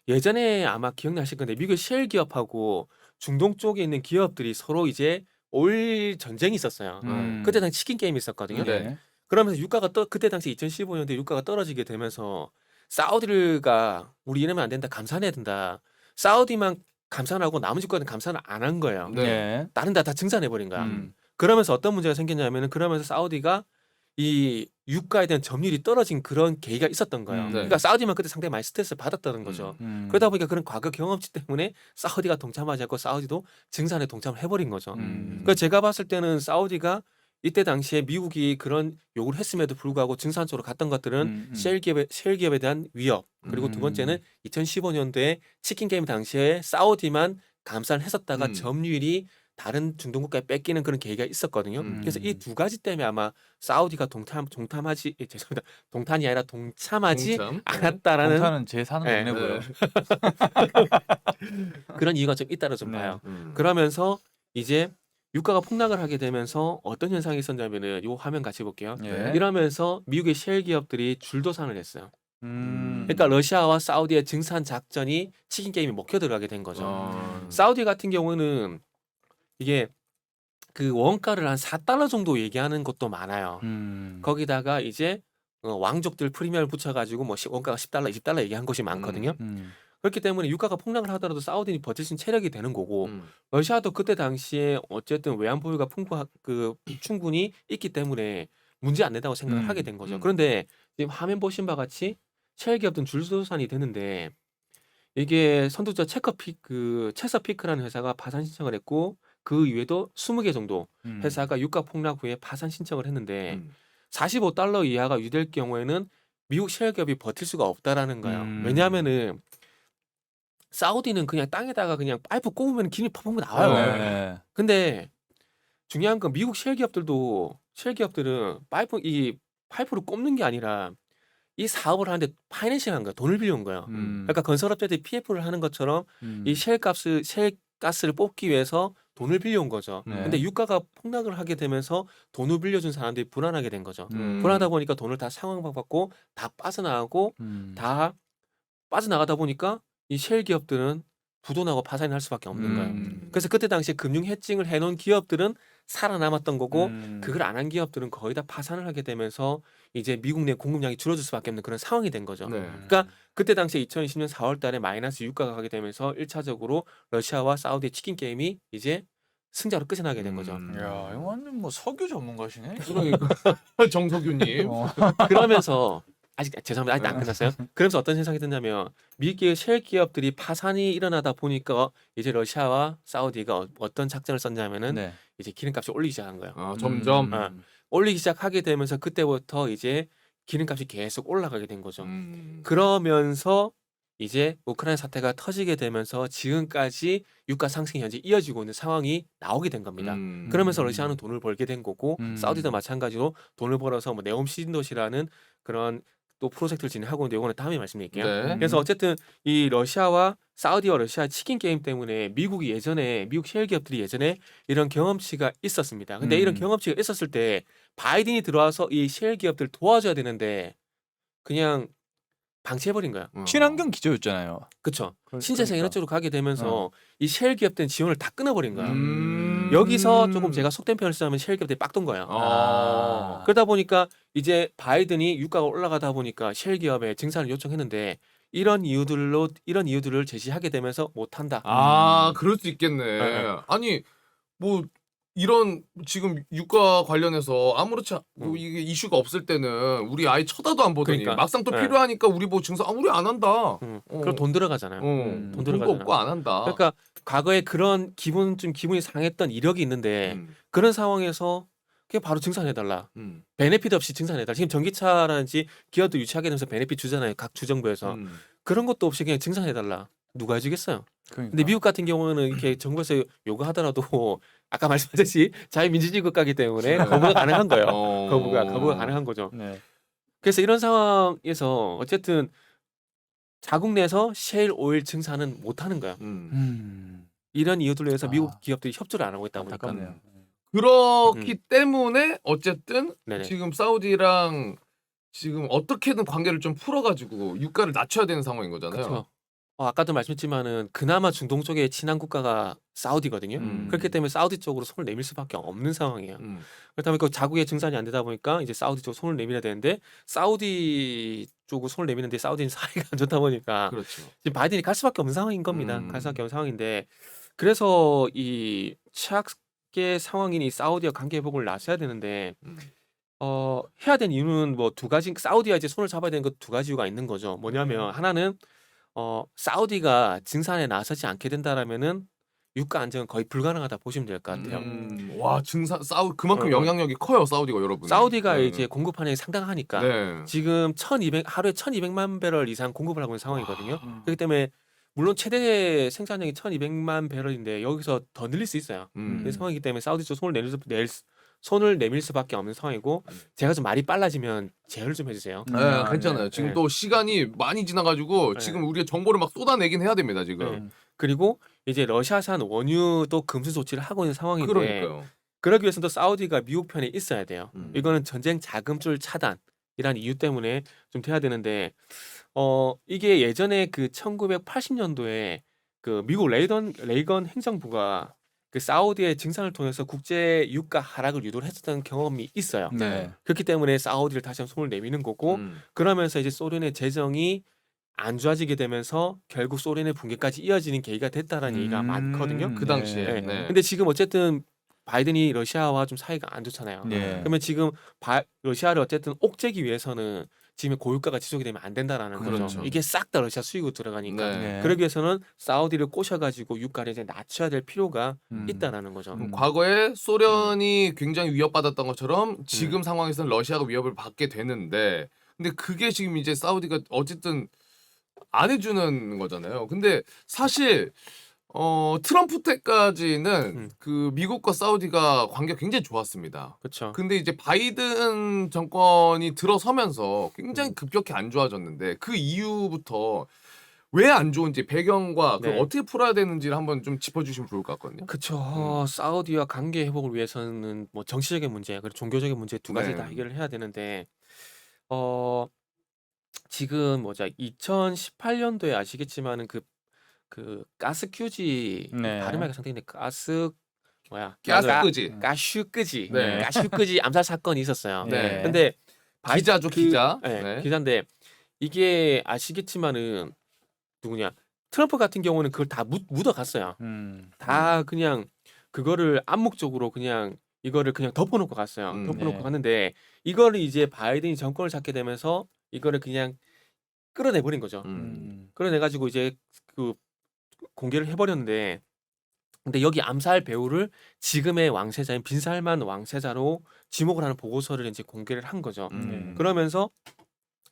예전에 아마 기억나실 건데 미국 셰일 기업하고 중동 쪽에 있는 기업들이 서로 이제 오일 전쟁이 있었어요. 그때 당시 치킨 게임이 있었거든요. 네. 그러면서 유가가 그때 당시 2015년도에 유가가 떨어지게 되면서 사우디가 우리 이러면 안 된다, 감산해야 된다. 사우디만 감산하고 나머지 국가는 감산을 안 한 거예요. 네. 다른 데 다 증산해 버린 거야. 음. 그러면서 어떤 문제가 생겼냐면은 그러면서 사우디가 이 유가에 대한 점유율이 떨어진 그런 계기가 있었던 거예요. 네. 그러니까 사우디만 그때 상당히 많이 스트레스를 받았다는 거죠. 그러다 보니까 그런 과거 경험치 때문에 사우디가 동참하지 않고 사우디도 증산에 동참을 해버린 거죠. 그러니까 제가 봤을 때는 사우디가 이때 당시에 미국이 그런 요구를 했음에도 불구하고 증산 쪽으로 갔던 것들은 셰일 기업에 대한 위협, 그리고 두 번째는 2015년도에 치킨 게임 당시에 사우디만 감산을 했었다가 점유율이 다른 중동 국가에 뺏기는 그런 계기가 있었거든요. 그래서 이 두 가지 때문에 아마 사우디가 죄송합니다. 동탄이 아니라 동참하지 않았다라는 동탄은 제 사는 네. 동네고요. 그런 이유가 좀 있다고 좀 네. 봐요. 그러면서 이제 유가가 폭락을 하게 되면서 어떤 현상이 있었냐면은 요 화면 같이 볼게요. 예. 이러면서 미국의 셰일 기업들이 줄도산을 했어요. 음. 그러니까 러시아와 사우디의 증산 작전이 치킨 게임에 먹혀 들어가게 된 거죠. 사우디 같은 경우는 이게 그 원가를 한 4달러 정도 얘기하는 것도 많아요. 거기다가 이제 왕족들 프리미엄을 붙여가지고 뭐 원가가 10달러, 20달러 얘기한 곳이 많거든요. 그렇기 때문에 유가가 폭락을 하더라도 사우디는 버틸 수 있는 체력이 되는 거고 러시아도 그때 당시에 어쨌든 외환 보유가 충분히 있기 때문에 문제 안 된다고 생각을 하게 된 거죠. 그런데 지금 화면 보신 바와 같이 셰일 기업들은 줄도산이 되는데 이게 선두주자 체서피크라는 회사가 파산 신청을 했고 그 이외에도 20개 정도 회사가 유가 폭락 후에 파산 신청을 했는데 45달러 이하가 유지될 경우에는 미국 셰일 기업이 버틸 수가 없다라는 거예요. 왜냐하면은 사우디는 그냥 땅에다가 그냥 파이프 꼽으면 기름이 펑펑 나와요. 네. 근데 중요한 건 미국 셰일 기업들은 파이프를 꼽는 게 아니라 이 사업을 하는데 파이낸싱한 거야. 돈을 빌려온 거예요. 그러니까 건설업자들이 PF를 하는 것처럼 이 셰일가스를 뽑기 위해서 돈을 빌려온 거죠. 네. 근데 유가가 폭락을 하게 되면서 돈을 빌려준 사람들이 불안하게 된 거죠. 불안하다 보니까 돈을 다 상환받고 다 빠져나가고 다 빠져나가다 보니까 이 셰일 기업들은 부도나고 파산이 날 수밖에 없는 거예요. 그래서 그때 당시에 금융 해칭을 해놓은 기업들은 살아남았던 거고 그걸 안 한 기업들은 거의 다 파산을 하게 되면서 이제 미국 내 공급량이 줄어들 수밖에 없는 그런 상황이 된 거죠. 그러니까 그때 당시에 2020년 4월 달에 마이너스 유가가 가게 되면서 1차적으로 러시아와 사우디의 치킨 게임이 이제 승자로 끝이 나게 된 거죠. 야, 이거 완전 뭐 석유 전문가시네. 그러니까 정석유님. 그러면서 죄송합니다. 아직 안 끝났어요. 그러면서 어떤 현상이 됐냐면 미국의 셰일 기업들이 파산이 일어나다 보니까 이제 러시아와 사우디가 어떤 작전을 썼냐면은 네. 이제 기름값이 올리기 시작한 거예요. 점점. 올리기 시작하게 되면서 그때부터 이제 기름값이 계속 올라가게 된 거죠. 그러면서 이제 우크라이나 사태가 터지게 되면서 지금까지 유가 상승이 현재 이어지고 있는 상황이 나오게 된 겁니다. 그러면서 러시아는 돈을 벌게 된 거고 사우디도 마찬가지로 돈을 벌어서 뭐 네옴 신도시라는 그런 또 프로젝트를 진행하고 있는데 이거는 다음에 말씀드릴게요. 네. 그래서 어쨌든 이 러시아와 사우디와 러시아 치킨 게임 때문에 미국 셰일 기업들이 예전에 이런 경험치가 있었습니다. 근데 이런 경험치가 있었을 때 바이든이 들어와서 이 셰일 기업들 도와줘야 되는데 그냥 방치해버린 거야. 친환경 기조였잖아요. 그쵸. 그러니까. 신재생 에너지로 가게 되면서 이 셰일 기업들은 지원을 다 끊어버린 거야. 여기서 조금 제가 속된 표현을 쓰자면 셰일 기업들이 빡돈 거예요. 그러다 보니까 이제 바이든이 유가가 올라가다 보니까 셰일 기업에 증산을 요청했는데 이런 이유들을 제시하게 되면서 못한다. 그럴 수 있겠네. 네. 아니 뭐 이런 지금 유가 관련해서 아무렇지 뭐 이게 이슈가 없을 때는 우리 아예 쳐다도 안 보더니 그러니까. 막상 또 네. 필요하니까 우리 뭐 증상 우리 안 한다. 그럼 돈 들어가잖아요. 돈 돈 도 들어가잖아. 없고 안 한다. 그러니까 과거에 그런 기분이 상했던 이력이 있는데 음, 그런 상황에서 그냥 바로 증산해달라. 음, 베네핏 없이 증산해달라. 지금 전기차라든지 기아도 유치하게 되면서 베네핏 주잖아요. 각 주정부에서. 음. 그런 것도 없이 그냥 증산해달라. 누가 해주겠어요? 그러니까. 근데 미국 같은 경우는 이렇게 정부에서 요구하더라도 아까 말씀하셨듯이 자유민주주의 국가이기 때문에 거부가 가능한 거예요. 거부가 가능한 거죠. 네. 그래서 이런 상황에서 어쨌든 자국 내에서 셰일 오일 증산은 못 하는 거야. 이런 이유들로 해서 미국 기업들이 협조를 안 하고 있다 보니까. 안타깝네요. 그렇기 때문에 어쨌든 네네. 지금 사우디랑 지금 어떻게든 관계를 좀 풀어가지고 유가를 낮춰야 되는 상황인 거잖아요. 그렇죠. 아까도 말씀했지만은 그나마 중동 쪽에 친한 국가가 사우디거든요. 그렇기 때문에 사우디 쪽으로 손을 내밀 수밖에 없는 상황이에요. 그렇다 보니까 자국의 증산이 안 되다 보니까 이제 사우디 쪽 손을 내밀어야 되는데 사우디 쪽으로 손을 내미는데 사우디는 사이가 안 좋다 보니까 그렇죠. 지금 바이든이 갈 수밖에 없는 상황인 겁니다. 음. 갈 수밖에 없는 상황인데 그래서 이 최악의 상황인 이 사우디와 관계 회복을 나서야 되는데 음. 해야 되는 이유는 뭐 두 가지. 사우디가 이제 손을 잡아야 되는 것 두 가지 이유가 있는 거죠. 뭐냐면 하나는 사우디가 증산에 나서지 않게 된다라면은 유가 안정은 거의 불가능하다 보시면 될 것 같아요. 와 증사 그만큼 어. 영향력이 커요 사우디가 여러분. 사우디가 이제 공급하는 게 상당하니까 네. 지금 하루에 1,200만 배럴 이상 공급을 하고 있는 상황이거든요. 와. 그렇기 때문에 물론 최대 생산량이 1,200만 배럴인데 여기서 더 늘릴 수 있어요. 이 상황이기 때문에 사우디 쪽 손을 내밀 수밖에 없는 상황이고 제가 좀 말이 빨라지면 제어를 좀 해주세요. 네, 괜찮아요. 지금 네. 또 시간이 많이 지나가지고 네. 지금 우리가 정보를 막 쏟아내긴 해야 됩니다 지금. 네. 그리고 이제 러시아산 원유도 금수 조치를 하고 있는 상황인데 그러니까요. 그러기 위해서는 또 사우디가 미국 편에 있어야 돼요. 음. 이거는 전쟁 자금줄 차단이란 이유 때문에 좀 돼야 되는데 이게 예전에 그 1980년도에 그 미국 레이건 행정부가 그 사우디의 증산을 통해서 국제 유가 하락을 유도를 했었던 경험이 있어요. 네. 그렇기 때문에 사우디를 다시 한번 손을 내미는 거고 그러면서 이제 소련의 재정이 안 좋아지게 되면서 결국 소련의 붕괴까지 이어지는 계기가 됐다라는 얘기가 많거든요. 그 당시에. 네. 네. 근데 지금 어쨌든 바이든이 러시아와 좀 사이가 안 좋잖아요. 네. 그러면 지금 러시아를 어쨌든 옥죄기 위해서는 지금 고유가가 지속이 되면 안 된다라는 그렇죠. 거죠. 이게 싹 다 러시아 수익으로 들어가니까. 네. 그러기 위해서는 사우디를 꼬셔가지고 유가를 이제 낮춰야 될 필요가 있다라는 거죠. 과거에 소련이 굉장히 위협받았던 것처럼 지금 상황에서는 러시아가 위협을 받게 되는데 근데 그게 지금 이제 사우디가 어쨌든 안 해주는 거잖아요. 근데 사실 트럼프 때까지는 그 미국과 사우디가 관계가 굉장히 좋았습니다. 그렇죠. 근데 이제 바이든 정권이 들어서면서 굉장히 급격히 안 좋아졌는데 그 이후부터 왜 안 좋은지 배경과 네. 그 어떻게 풀어야 되는지를 한번 좀 짚어주시면 좋을 것 같거든요. 그렇죠. 사우디와 관계 회복을 위해서는 뭐 정치적인 문제 그리고 종교적인 문제 두 가지 네. 다 해결을 해야 되는데 지금 2018년도에 아시겠지만은 그 가스 큐지 네. 발음하기가 상당히 가스 가스끄지. 가슈끄지 네. 가슈끄지 암살 사건이 있었어요. 네. 근데 기자죠, 기자. 네, 네. 기자인데 이게 아시겠지만은 누구냐 트럼프 같은 경우는 그걸 다 묻어갔어요. 다 그냥 그거를 암묵적으로 그냥 이거를 그냥 덮어놓고 갔어요. 덮어놓고 네. 갔는데 이거를 이제 바이든이 정권을 잡게 되면서 이거를 그냥 끌어내버린 거죠. 끌어내가지고 이제 그 공개를 해버렸는데 근데 여기 암살 배우를 지금의 왕세자인 빈살만 왕세자로 지목을 하는 보고서를 이제 공개를 한 거죠. 그러면서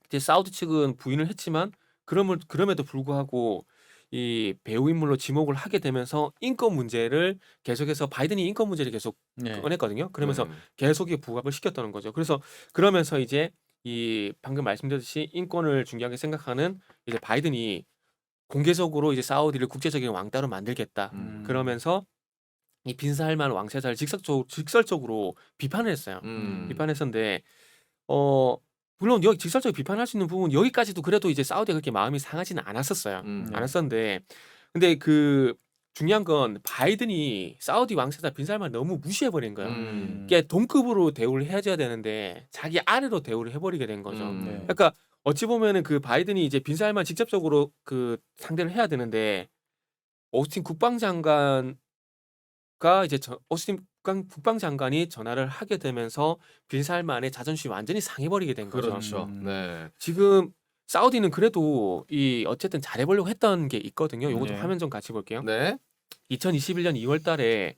이제 사우디 측은 부인을 했지만 그럼에도 불구하고 이 배우 인물로 지목을 하게 되면서 인권 문제를 계속해서 바이든이 인권 문제를 계속 네. 꺼냈거든요. 그러면서 계속 부각을 시켰다는 거죠. 그래서 그러면서 이제 이 방금 말씀드렸듯이 인권을 중요하게 생각하는 이제 바이든이 공개적으로 이제 사우디를 국제적인 왕따로 만들겠다. 그러면서 이 빈살만 왕세자를 직설적으로 비판을 했어요. 비판했었는데 물론 여기 직설적으로 비판할 수 있는 부분 여기까지도 그래도 이제 사우디가 그렇게 마음이 상하지는 않았었어요. 않았었는데 근데 그 중요한 건 바이든이 사우디 왕세자 빈살만 너무 무시해버린 거예요. 이게 동급으로 대우를 해줘야 되는데 자기 아래로 대우를 해버리게 된 거죠. 네. 그러니까 어찌 보면은 그 바이든이 이제 빈살만 직접적으로 그 상대를 해야 되는데 오스틴 국방장관이 가 이제 오스틴 국방장관이 전화를 하게 되면서 빈 살만의 자존심이 완전히 상해버리게 된 거죠. 그렇죠. 네. 지금 사우디는 그래도 이 어쨌든 잘해보려고 했던 게 있거든요. 요것도 네. 화면 좀 같이 볼게요. 네. 2021년 2월달에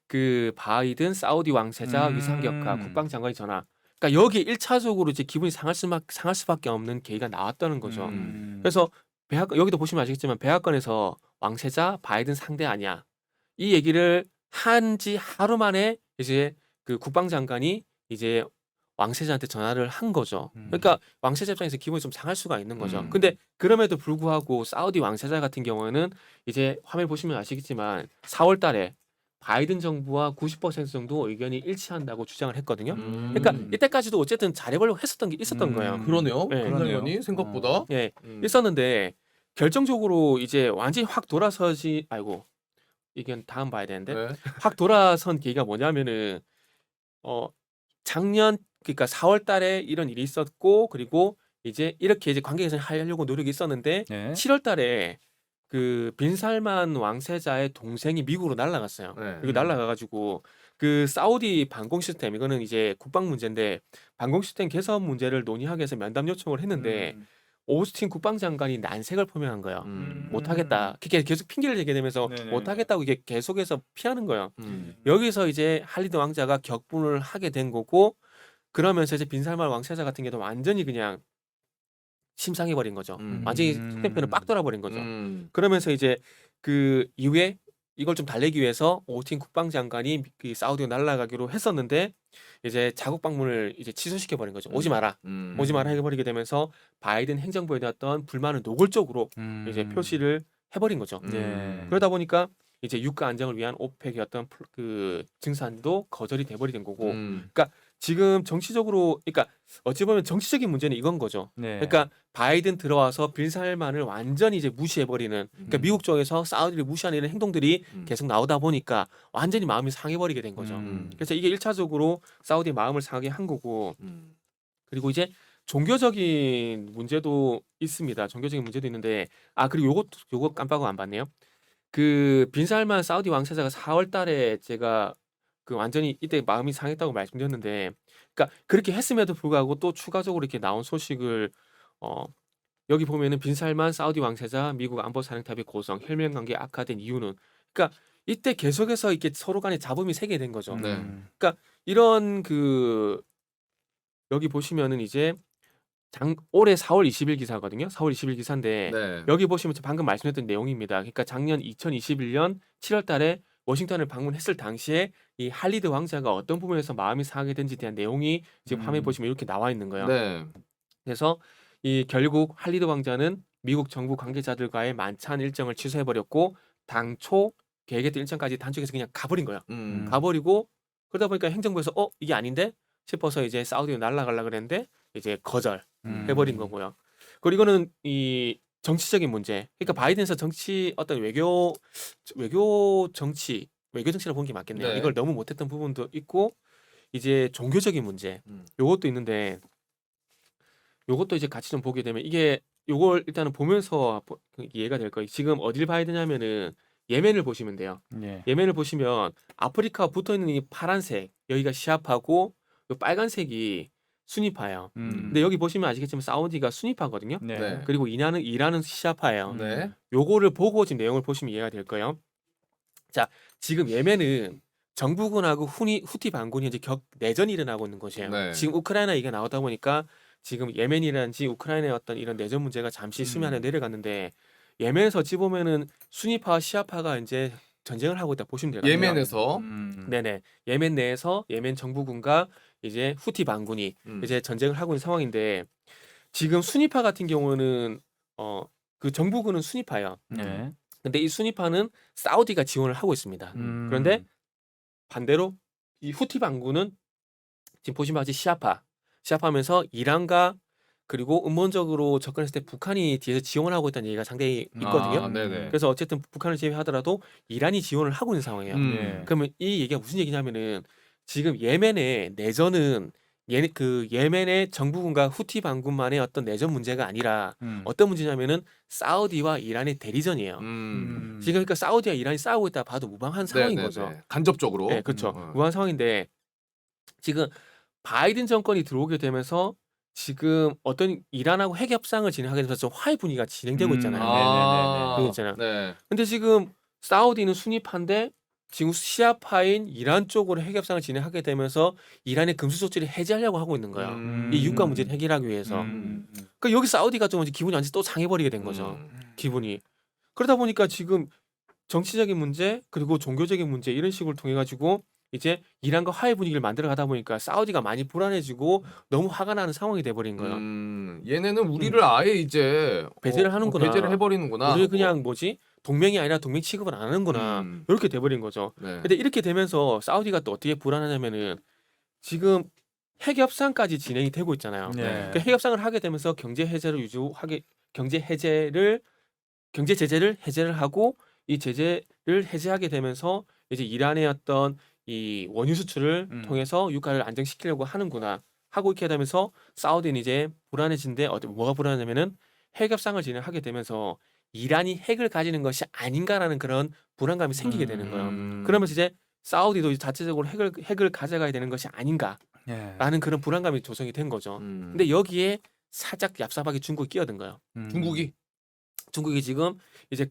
그 바이든 사우디 왕세자 위상격하 국방장관이 전화. 그러니까 여기 1차적으로 이제 기분이 상할 수밖에 없는 계기가 나왔다는 거죠. 그래서 여기도 보시면 아시겠지만 백악관에서 왕세자 바이든 상대 아니야. 이 얘기를 한 지 하루 만에 이제 그 국방장관이 이제 왕세자한테 전화를 한 거죠. 그러니까 왕세자 입장에서 기분이 좀 상할 수가 있는 거죠. 근데 그럼에도 불구하고 사우디 왕세자 같은 경우에는 이제 화면 보시면 아시겠지만 4월 달에 바이든 정부와 90% 정도 의견이 일치한다고 주장을 했거든요. 그러니까 이때까지도 어쨌든 잘해보려고 했었던 게 있었던 거예요. 그러네요. 네. 김상현이 생각보다. 예, 있었는데 결정적으로 이제 완전히 확 돌아서지 아이고 이건 다음 봐야 되는데 네. 확 돌아선 계기가 뭐냐면은 작년 그러니까 4월 달에 이런 일이 있었고 그리고 이제 이렇게 이제 관계 개선을 하려고 노력이 있었는데 네. 7월 달에 그 빈살만 왕세자의 동생이 미국으로 날아갔어요. 네. 그리고 날아가가지고 그 사우디 방공 시스템 이거는 이제 국방 문제인데 방공 시스템 개선 문제를 논의하기 위해서 면담 요청을 했는데 오스틴 국방장관이 난색을 표명한 거예요. 못하겠다. 그게 계속 핑계를 대게 되면서 네네. 못하겠다고 이게 계속해서 피하는 거예요. 음. 여기서 이제 할리드 왕자가 격분을 하게 된 거고 그러면서 이제 빈살만 왕세자 같은 경우도 완전히 그냥 심상해 버린 거죠. 완전히 속대표는 빡 돌아버린 거죠. 그러면서 이제 그 이후에 이걸 좀 달래기 위해서 오스틴 국방장관이 그 사우디로 날아가기로 했었는데 이제 자국 방문을 이제 취소시켜 버린 거죠. 오지 마라. 오지 마라 해버리게 되면서 바이든 행정부에 대한 불만을 노골적으로 이제 표시를 해버린 거죠. 네. 그러다 보니까 이제 유가 안정을 위한 오펙의 어떤 그 증산도 거절이 돼버리게 된 거고, 지금 정치적으로, 그러니까 어찌 보면 정치적인 문제는 이건 거죠. 네. 그러니까 바이든 들어와서 빈살만을 완전히 이제 무시해버리는, 그러니까 미국 쪽에서 사우디를 무시하는 이런 행동들이 계속 나오다 보니까 완전히 마음이 상해버리게 된 거죠. 그래서 이게 1차적으로 사우디 마음을 상하게 한 거고, 그리고 이제 종교적인 문제도 있습니다. 종교적인 문제도 있는데, 그리고 요거 깜빡하고 안 봤네요. 그 빈살만 사우디 왕세자가 4월 달에 제가 그 완전히 이때 마음이 상했다고 말씀드렸는데, 그러니까 그렇게 했음에도 불구하고 또 추가적으로 이렇게 나온 소식을 여기 보면은 빈살만 사우디 왕세자 미국 안보사령탑의 고성 혈맹 관계 악화된 이유는, 그러니까 이때 계속해서 이렇게 서로 간에 잡음이 새게 된 거죠. 네. 그러니까 이런 그 여기 보시면은 이제 올해 4월 20일 기사거든요. 4월 20일 기사인데 네. 여기 보시면 방금 말씀드렸던 내용입니다. 그러니까 작년 2021년 7월 달에 워싱턴을 방문했을 당시에 이 할리드 왕자가 어떤 부분에서 마음이 상하게 된지에 대한 내용이 지금 화면에 보시면 이렇게 나와 있는 거예요. 네. 그래서 이 결국 할리드 왕자는 미국 정부 관계자들과의 만찬 일정을 취소해 버렸고 당초 계획했던 일정까지 단축해서 그냥 가버린 거예요. 가버리고 그러다 보니까 행정부에서 이게 아닌데 싶어서 이제 사우디로 날아가려고 그랬는데 이제 거절 해버린 거고요. 그리고 이거는 이 정치적인 문제. 그러니까 바이든에서 정치 어떤 외교 정치라고 보는 게 맞겠네요. 네. 이걸 너무 못했던 부분도 있고 이제 종교적인 문제. 요것도 있는데 요것도 이제 같이 좀 보게 되면 이게 요걸 일단은 보면서 이해가 될 거예요. 지금 어딜 봐야 되냐면은 예멘을 보시면 돼요. 네. 예멘을 보시면 아프리카 붙어 있는 이 파란색 여기가 시아파고 요 빨간색이 수니파예요. 근데 여기 보시면 아시겠지만 사우디가 수니파거든요. 네. 네. 그리고 이란은 시아파예요. 네. 요거를 보고 지금 내용을 보시면 이해가 될 거예요. 자, 지금 예멘은 정부군하고 후티 반군이 이제 내전이 일어나고 있는 곳이에요. 네. 지금 우크라이나 얘기가 나오다 보니까 지금 예멘이라든지 우크라이나의 어떤 이런 내전 문제가 잠시 수면에 내려갔는데 예멘에서 어찌 보면은 수니파와 시아파가 이제 전쟁을 하고 있다 보시면 되거든요. 예멘에서 네네. 예멘 내에서 예멘 정부군과 이제 후티 반군이 이제 전쟁을 하고 있는 상황인데 지금 수니파 같은 경우는 그 정부군은 수니파예요. 네. 근데 이 수니파는 사우디가 지원을 하고 있습니다. 그런데 반대로 이 후티 반군은 지금 보시면 아직 시아파하면서 이란과 그리고 음모적으로 접근했을 때 북한이 뒤에서 지원하고 있다는 얘기가 상당히 있거든요. 네네. 그래서 어쨌든 북한을 제외하더라도 이란이 지원을 하고 있는 상황이에요. 네. 그러면 이 얘기가 무슨 얘기냐면은 지금 예멘의 내전은 그 예멘의 정부군과 후티 반군만의 어떤 내전 문제가 아니라 어떤 문제냐면은 사우디와 이란의 대리전이에요. 지금 그러니까 사우디와 이란이 싸우고 있다 봐도 무방한 상황인 거죠. 간접적으로. 네, 그렇죠. 무방한 상황인데 지금 바이든 정권이 들어오게 되면서 지금 어떤 이란하고 핵 협상을 진행하게 되면서 좀 화해 분위기가 진행되고 있잖아요. 그거 있잖아요. 네. 근데 지금 사우디는 순위파인데 지금 시아파인 이란 쪽으로 핵 협상을 진행하게 되면서 이란의 금수 조치를 해제하려고 하고 있는 거예요. 이 유가 문제를 해결하기 위해서. 그러니까 여기 사우디가 좀 이제 기분이 완전 또 상해버리게 된 거죠. 기분이. 그러다 보니까 지금 정치적인 문제 그리고 종교적인 문제 이런 식으로 통해 가지고 이제 이란과 화해 분위기를 만들어 가다 보니까 사우디가 많이 불안해지고 너무 화가 나는 상황이 돼버린 거예요. 얘네는 우리를 아예 이제 배제를 하는구나. 배제를 해버리는구나. 우리 그냥 뭐지 동맹이 아니라 동맹 취급을 안 하는구나. 이렇게 돼버린 거죠. 네. 근데 이렇게 되면서 사우디가 또 어떻게 불안하냐면은 지금 핵 협상까지 진행이 되고 있잖아요. 네. 그 핵 협상을 하게 되면서 경제 제재를 해제를 하고 이 제재를 해제하게 되면서 이제 이란의 어떤 이 원유 수출을 통해서 유가를 안정시키려고 하는구나 하고 있게 되면서 사우디는 이제 불안해진데 뭐가 불안하냐면은 핵 협상을 진행하게 되면서 이란이 핵을 가지는 것이 아닌가라는 그런 불안감이 생기게 되는 거예요. 그러면서 이제 사우디도 자체적으로 핵을 가져가야 되는 것이 아닌가라는 그런 불안감이 조성이 된 거죠. 근데 여기에 살짝 얍삽하게 중국이 끼어든 거예요. 중국이 지금 이제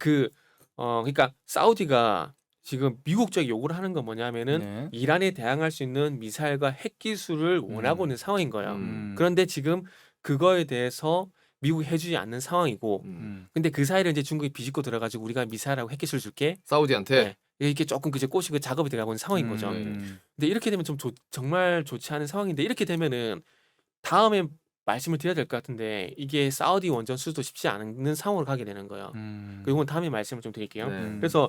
그러니까 사우디가 지금 미국 쪽에 요구를 하는 건 뭐냐면은 이란에 대항할 수 있는 미사일과 핵 기술을 원하고 있는 상황인 거예요. 그런데 지금 그거에 대해서 미국이 해주지 않는 상황이고, 근데 그 사이를 이제 중국이 비집고 들어가지고 우리가 미사일하고 핵 기술 줄게. 사우디한테. 네. 이게 조금 그제 꼬시고 작업이 들어가고 있는 상황인 거죠. 근데 이렇게 되면 좀 정말 좋지 않은 상황인데 이렇게 되면은 다음에 말씀을 드려야 될 것 같은데 이게 사우디 원전 수도 쉽지 않은 상황으로 가게 되는 거예요. 이건 다음에 말씀을 좀 드릴게요. 그래서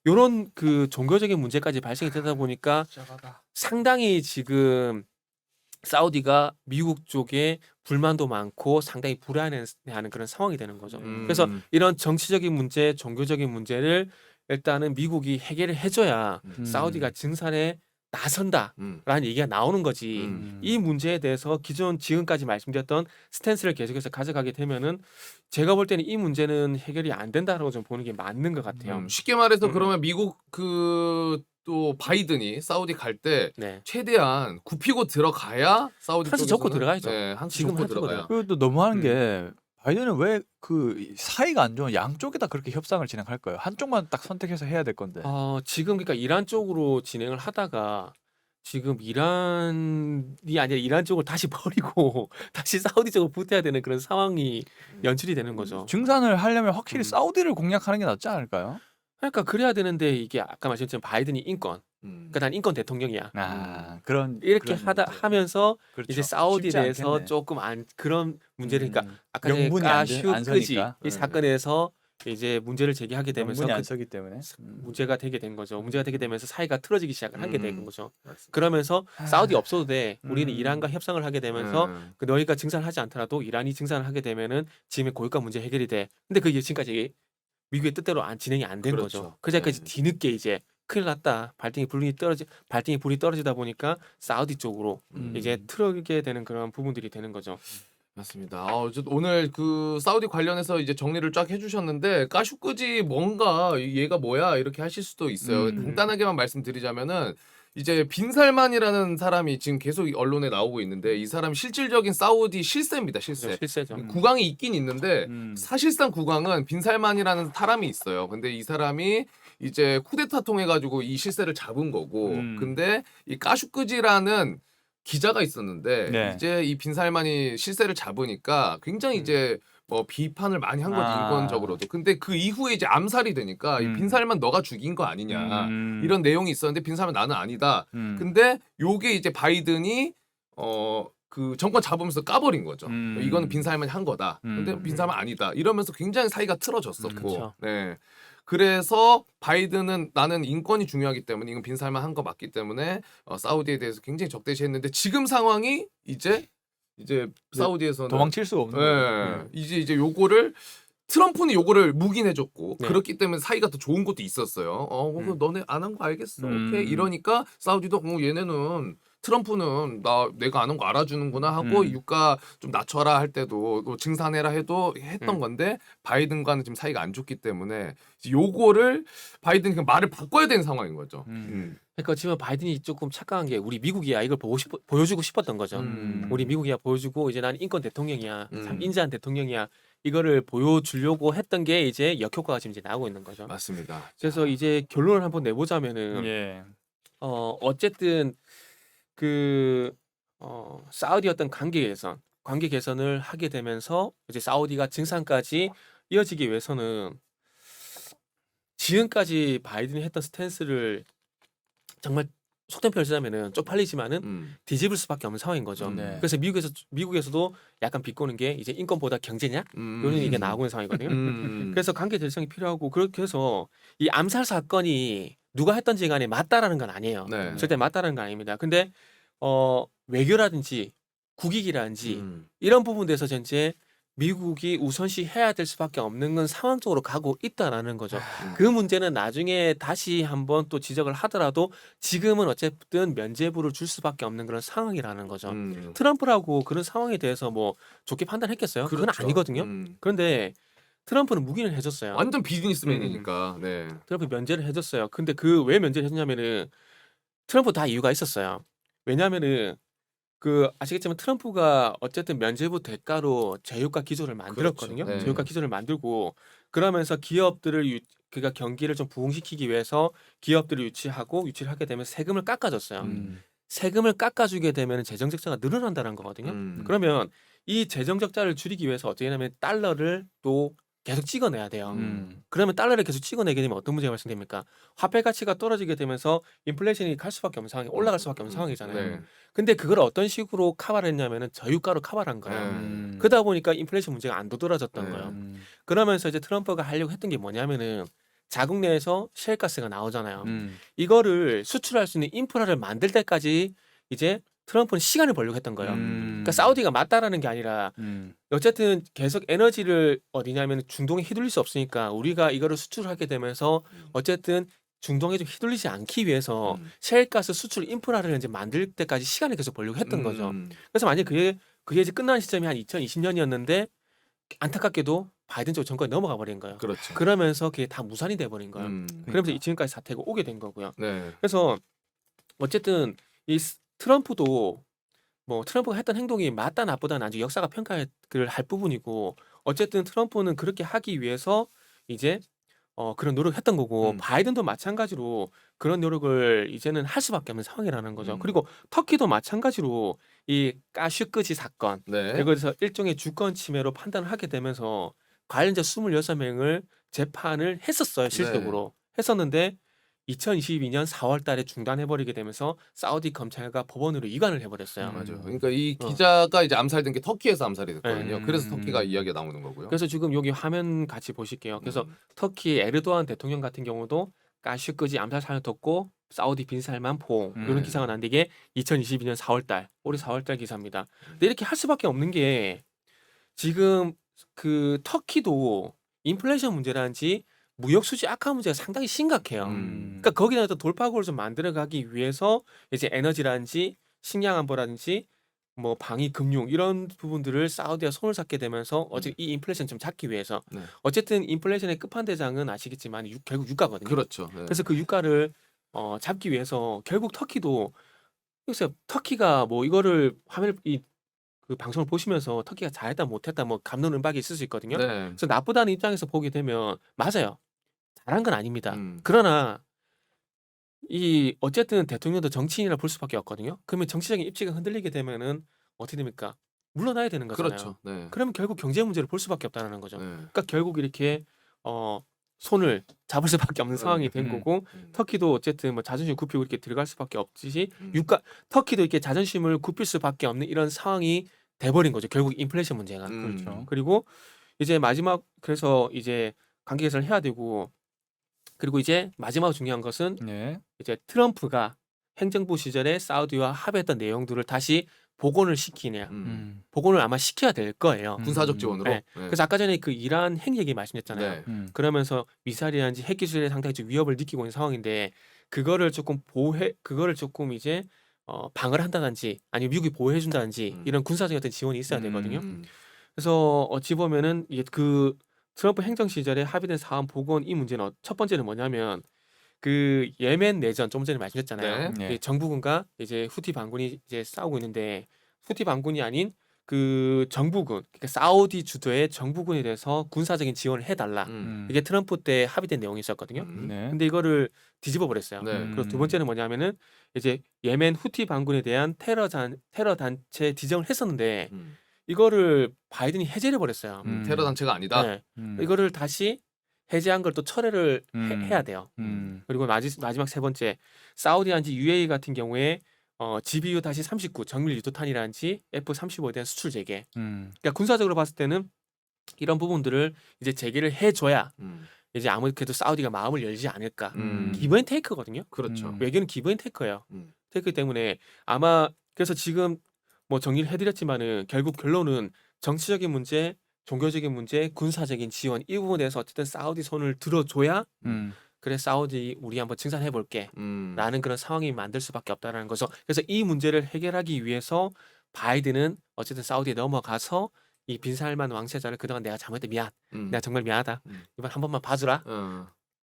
요런 그 종교적인 문제까지 발생이 되다 보니까 상당히 지금 사우디가 미국 쪽에 불만도 많고 상당히 불안해하는 그런 상황이 되는 거죠. 그래서 이런 정치적인 문제, 종교적인 문제를 일단은 미국이 해결을 해줘야 사우디가 증산에 나선다라는 얘기가 나오는 거지. 이 문제에 대해서 지금까지 말씀드렸던 스탠스를 계속해서 가져가게 되면은 제가 볼 때는 이 문제는 해결이 안 된다라고 좀 보는 게 맞는 것 같아요. 쉽게 말해서 그러면 미국 또 바이든이 사우디 갈 때 네. 최대한 굽히고 들어가야 사우디 한수 쪽에서는 접고 들어가야죠. 네, 한수 지금 접고 한수 들어가야. 그리고 또 너무하는 게 바이든은 왜 그 사이가 안 좋은 양쪽에다 그렇게 협상을 진행할까요? 한쪽만 딱 선택해서 해야 될 건데. 지금 그러니까 이란 쪽으로 진행을 하다가 지금 이란이 아니라 이란 쪽을 다시 버리고 다시 사우디 쪽으로 붙어야 되는 그런 상황이 연출이 되는 거죠. 증산을 하려면 확실히 사우디를 공략하는 게 낫지 않을까요? 그러니까 그래야 되는데 이게 아까 말씀드렸지만 바이든이 인권, 그러니까 난 인권 대통령이야. 그런 이렇게 그런 하면서 그렇죠. 이제 사우디에 쉽지 대해서 않겠네. 조금 그런 문제를 그러니까 아까 전에 명분이 안 카슈크지 서니까. 이 사건에서 이제 문제를 제기하게 되면서 명분이 안 서기 때문에. 문제가 되게 된 거죠. 문제가 되게 되면서 사이가 틀어지기 시작을 하게 된 거죠. 맞습니다. 그러면서 사우디 없어도 돼. 우리는 이란과 협상을 하게 되면서 그 너희가 증산을 하지 않더라도 이란이 증산을 하게 되면은 지금의 고유가 문제 해결이 돼. 근데 그게 지금까지 미국의 뜻대로 진행이 안 된 그렇죠. 거죠. 그제까지 뒤늦게 이제 큰일 났다. 발등에 불이 떨어지다 보니까 사우디 쪽으로 이제 틀어지게 되는 그런 부분들이 되는 거죠. 맞습니다. 오늘 그 사우디 관련해서 이제 정리를 쫙 해주셨는데 까슈끄지 뭔가 얘가 뭐야 이렇게 하실 수도 있어요. 간단하게만 말씀드리자면은 이제 빈살만이라는 사람이 지금 계속 언론에 나오고 있는데 이 사람 실질적인 사우디 실세입니다. 실세. 실세죠. 국왕이 있긴 있는데 사실상 국왕은 빈살만이라는 사람이 있어요. 근데 이 사람이 이제 쿠데타 통해 가지고 이 실세를 잡은 거고 근데 이 까슈끄지라는 기자가 있었는데 네. 이제 이 빈살만이 실세를 잡으니까 굉장히 이제 뭐 비판을 많이 한 거죠 인권적으로도. 근데 그 이후에 이제 암살이 되니까 이 빈살만 너가 죽인 거 아니냐 이런 내용이 있었는데 빈살만 나는 아니다. 근데 요게 이제 바이든이 그 정권 잡으면서 까버린 거죠. 이거는 빈살만이 한 거다. 근데 빈살만 아니다. 이러면서 굉장히 사이가 틀어졌었고. 그쵸. 네. 그래서 바이든은 나는 인권이 중요하기 때문에 이건 빈살만 한 거 맞기 때문에 사우디에 대해서 굉장히 적대시했는데 지금 상황이 이제 사우디에서는 도망칠 수가 없는 거예요. 네. 이제 요거를 트럼프는 요거를 묵인해줬고 네. 그렇기 때문에 사이가 더 좋은 것도 있었어요. 너네 안 한 거 알겠어. 오케이 이러니까 사우디도 얘네는 트럼프는 내가 아는 거 알아주는구나 하고 유가 좀 낮춰라 할 때도 또 증산해라 해도 했던 건데 바이든과는 지금 사이가 안 좋기 때문에 요거를 바이든 그냥 말을 바꿔야 되는 상황인 거죠. 그러니까 지금 바이든이 조금 착각한 게 우리 미국이야 이걸 보여주고 싶었던 거죠. 우리 미국이야 보여주고 이제 난 인권 대통령이야, 참 인자한 대통령이야 이거를 보여주려고 했던 게 이제 역효과가 지금 이제 나오고 있는 거죠. 맞습니다. 그래서 이제 결론을 한번 내보자면은 예. 어쨌든 그 사우디 어떤 관계 개선을 하게 되면서 이제 사우디가 증산까지 이어지기 위해서는 지금까지 바이든이 했던 스탠스를 정말 속된 표현을 쓰자면은 쪽팔리지만은 뒤집을 수밖에 없는 상황인 거죠. 네. 그래서 미국에서도 약간 비꼬는 게 이제 인권보다 경제냐 이런 얘기가 나오고 있는 상황이거든요. 그래서 관계 대성이 필요하고 그렇게 해서 이 암살 사건이 누가 했던지 간에 맞다라는 건 아니에요. 네. 절대 맞다라는 건 아닙니다. 근데 외교라든지 국익이라든지 이런 부분에서 전체 미국이 우선시 해야 될 수밖에 없는 건 상황적으로 가고 있다라는 거죠. 그 문제는 나중에 다시 한번 또 지적을 하더라도 지금은 어쨌든 면죄부를 줄 수밖에 없는 그런 상황이라는 거죠. 트럼프라고 그런 상황에 대해서 뭐 좋게 판단했겠어요? 그건 그렇죠. 아니거든요. 그런데 트럼프는 묵인을 해줬어요. 완전 비즈니스맨이니까. 네. 트럼프 면제를 해줬어요. 근데 그 왜 면제를 해줬냐면은 트럼프 다 이유가 있었어요. 왜냐하면은 그 아시겠지만 트럼프가 어쨌든 면죄부 대가로 제휴가 기조를 만들었거든요. 그렇죠. 네. 제휴가 기조를 만들고 그러면서 기업들을 그러니까 경기를 좀 부흥시키기 위해서 기업들을 유치를 하게 되면 세금을 깎아줬어요. 세금을 깎아주게 되면 재정 적자가 늘어난다는 거거든요. 그러면 이 재정 적자를 줄이기 위해서 어떻게 하냐면 달러를 또 계속 찍어내야 돼요. 그러면 달러를 계속 찍어내게 되면 어떤 문제가 발생됩니까? 화폐 가치가 떨어지게 되면서 인플레이션이 갈 수밖에 없는 상황이 올라갈 수밖에 없는 상황이잖아요. 네. 근데 그걸 어떤 식으로 커버를 했냐면은 저유가로 커버를 한 거예요. 네. 그러다 보니까 인플레이션 문제가 안 도드라졌던 네. 거예요. 그러면서 이제 트럼프가 하려고 했던 게 뭐냐면은 자국 내에서 셰일가스가 나오잖아요. 이거를 수출할 수 있는 인프라를 만들 때까지 이제 트럼프는 시간을 벌려고 했던 거예요. 그러니까 사우디가 맞다라는 게 아니라 어쨌든 계속 에너지를 어디냐면 중동에 휘둘릴 수 없으니까 우리가 이거를 수출하게 되면서 어쨌든 중동에 좀 휘둘리지 않기 위해서 셰일가스 수출 인프라를 이제 만들 때까지 시간을 계속 벌려고 했던 거죠. 그래서 만약 그게 이제 끝난 시점이 한 2020년이었는데 안타깝게도 바이든 쪽 정권에 넘어가 버린 거예요. 그렇죠. 그러면서 그게 다 무산이 돼 버린 거예요. 그러면서 지금까지 사태가 오게 된 거고요. 네. 그래서 어쨌든 이 트럼프도 뭐 트럼프가 했던 행동이 맞다 나쁘다 나중에 역사가 평가를 할 부분이고 어쨌든 트럼프는 그렇게 하기 위해서 이제 그런 노력을 했던 거고 바이든도 마찬가지로 그런 노력을 이제는 할 수밖에 없는 상황이라는 거죠. 그리고 터키도 마찬가지로 이 까슈크지 사건 네. 이거에서 일종의 주권 침해로 판단을 하게 되면서 관련자 26명을 재판을 했었어요. 실질적으로 했었는데 2022년 4월 달에 중단해버리게 되면서 사우디 검찰과 법원으로 이관을 해버렸어요. 맞아요. 그러니까 이 기자가 이제 암살된 게 터키에서 암살이 됐거든요. 네. 그래서 터키가 이야기가 나오는 거고요. 그래서 지금 여기 화면 같이 보실게요. 그래서 터키 에르도안 대통령 같은 경우도 까슈크지 암살 사건을 덮고 사우디 빈살만 포옹 이런 기사가 났는데 이게 2022년 4월 달 올해 4월 달 기사입니다. 근데 이렇게 할 수밖에 없는 게 지금 그 터키도 인플레이션 문제라든지 무역 수지 악화 문제가 상당히 심각해요. 그러니까 거기다 또 돌파구를 좀 만들어가기 위해서 이제 에너지라든지 식량 안보라든지 뭐 방위 금융 이런 부분들을 사우디가 손을 잡게 되면서 어쨌든 이 인플레이션 좀 잡기 위해서 네. 어쨌든 인플레이션의 끝판대장은 아시겠지만 결국 유가거든요. 그렇죠. 네. 그래서 그 유가를 잡기 위해서 결국 터키도 그래서 터키가 뭐 이거를 화면을 그 방송을 보시면서 터키가 잘했다 못했다 뭐 감론을박이 있을 수 있거든요. 네. 그래서 나쁘다는 입장에서 보게 되면 맞아요. 잘한 건 아닙니다. 음. 그러나 이 어쨌든 대통령도 정치인이라 볼 수밖에 없거든요. 그러면 정치적인 입지가 흔들리게 되면은 어떻게 됩니까? 물러나야 되는 거잖아요. 그렇죠. 네. 그러면 결국 경제 문제를 볼 수밖에 없다는 거죠. 네. 그러니까 결국 이렇게 손을 잡을 수밖에 없는 상황이 된 거고 터키도 어쨌든 뭐 자존심 굽히고 이렇게 들어갈 수밖에 없듯이 터키도 이렇게 자존심을 굽힐 수밖에 없는 이런 상황이 돼버린 거죠. 결국 인플레이션 문제가. 그렇죠. 그리고 이제 마지막 그래서 이제 관계 개선을 해야 되고 그리고 이제 마지막 중요한 것은 네. 이제 트럼프가 행정부 시절에 사우디와 합의했던 내용들을 다시 복원을 시키냐. 복원을 아마 시켜야 될 거예요. 군사적 지원으로. 네. 그래서 아까 전에 그 이란 핵 얘기 말씀드렸잖아요. 네. 그러면서 미사일이라든지 핵 기술에 상당히 좀 위협을 느끼고 있는 상황인데 그거를 조금 이제 방어를 한다든지 아니면 미국이 보호해 준다든지 이런 군사적인 어떤 지원이 있어야 되거든요. 그래서 어찌 보면은 이게 그 트럼프 행정 시절에 합의된 사안 보건 이 문제는 첫 번째는 뭐냐면 그 예멘 내전 좀 전에 말씀드렸잖아요. 네. 네. 정부군과 이제 후티 반군이 이제 싸우고 있는데 후티 반군이 아닌 그 정부군, 그러니까 사우디 주도의 정부군에 대해서 군사적인 지원을 해달라. 이게 트럼프 때 합의된 내용이 있었거든요. 네. 근데 이거를 뒤집어 버렸어요. 네. 그리고 두 번째는 뭐냐면은 이제 예멘 후티 반군에 대한 테러 단체 지정을 했었는데 이거를 바이든이 해제를 버렸어요. 테러 단체가 아니다. 네. 이거를 다시 해제한 걸 또 철회를 해야 돼요. 그리고 마지막 세 번째 사우디한지 UAE 같은 경우에 GBU 다시 39 정밀 유도탄이라든지 F-35에 대한 수출 재개. 그러니까 군사적으로 봤을 때는 이런 부분들을 이제 재개를 해줘야 이제 아무래도 사우디가 마음을 열지 않을까. 기브 앤 테이크거든요. 그렇죠. 외교는 기브 앤 테이크예요. 음. 테이크 때문에 아마 그래서 지금 뭐 정리를 해드렸지만은 결국 결론은 정치적인 문제, 종교적인 문제, 군사적인 지원 이 부분에 대해서 어쨌든 사우디 손을 들어줘야 그래 사우디 우리 한번 증산해 볼게 라는 그런 상황이 만들 수밖에 없다라는 거죠. 그래서 이 문제를 해결하기 위해서 바이든은 어쨌든 사우디에 넘어가서 이 빈살만 왕세자를 그동안 내가 잘못했다 미안 내가 정말 미안하다 이번 한 번만 봐주라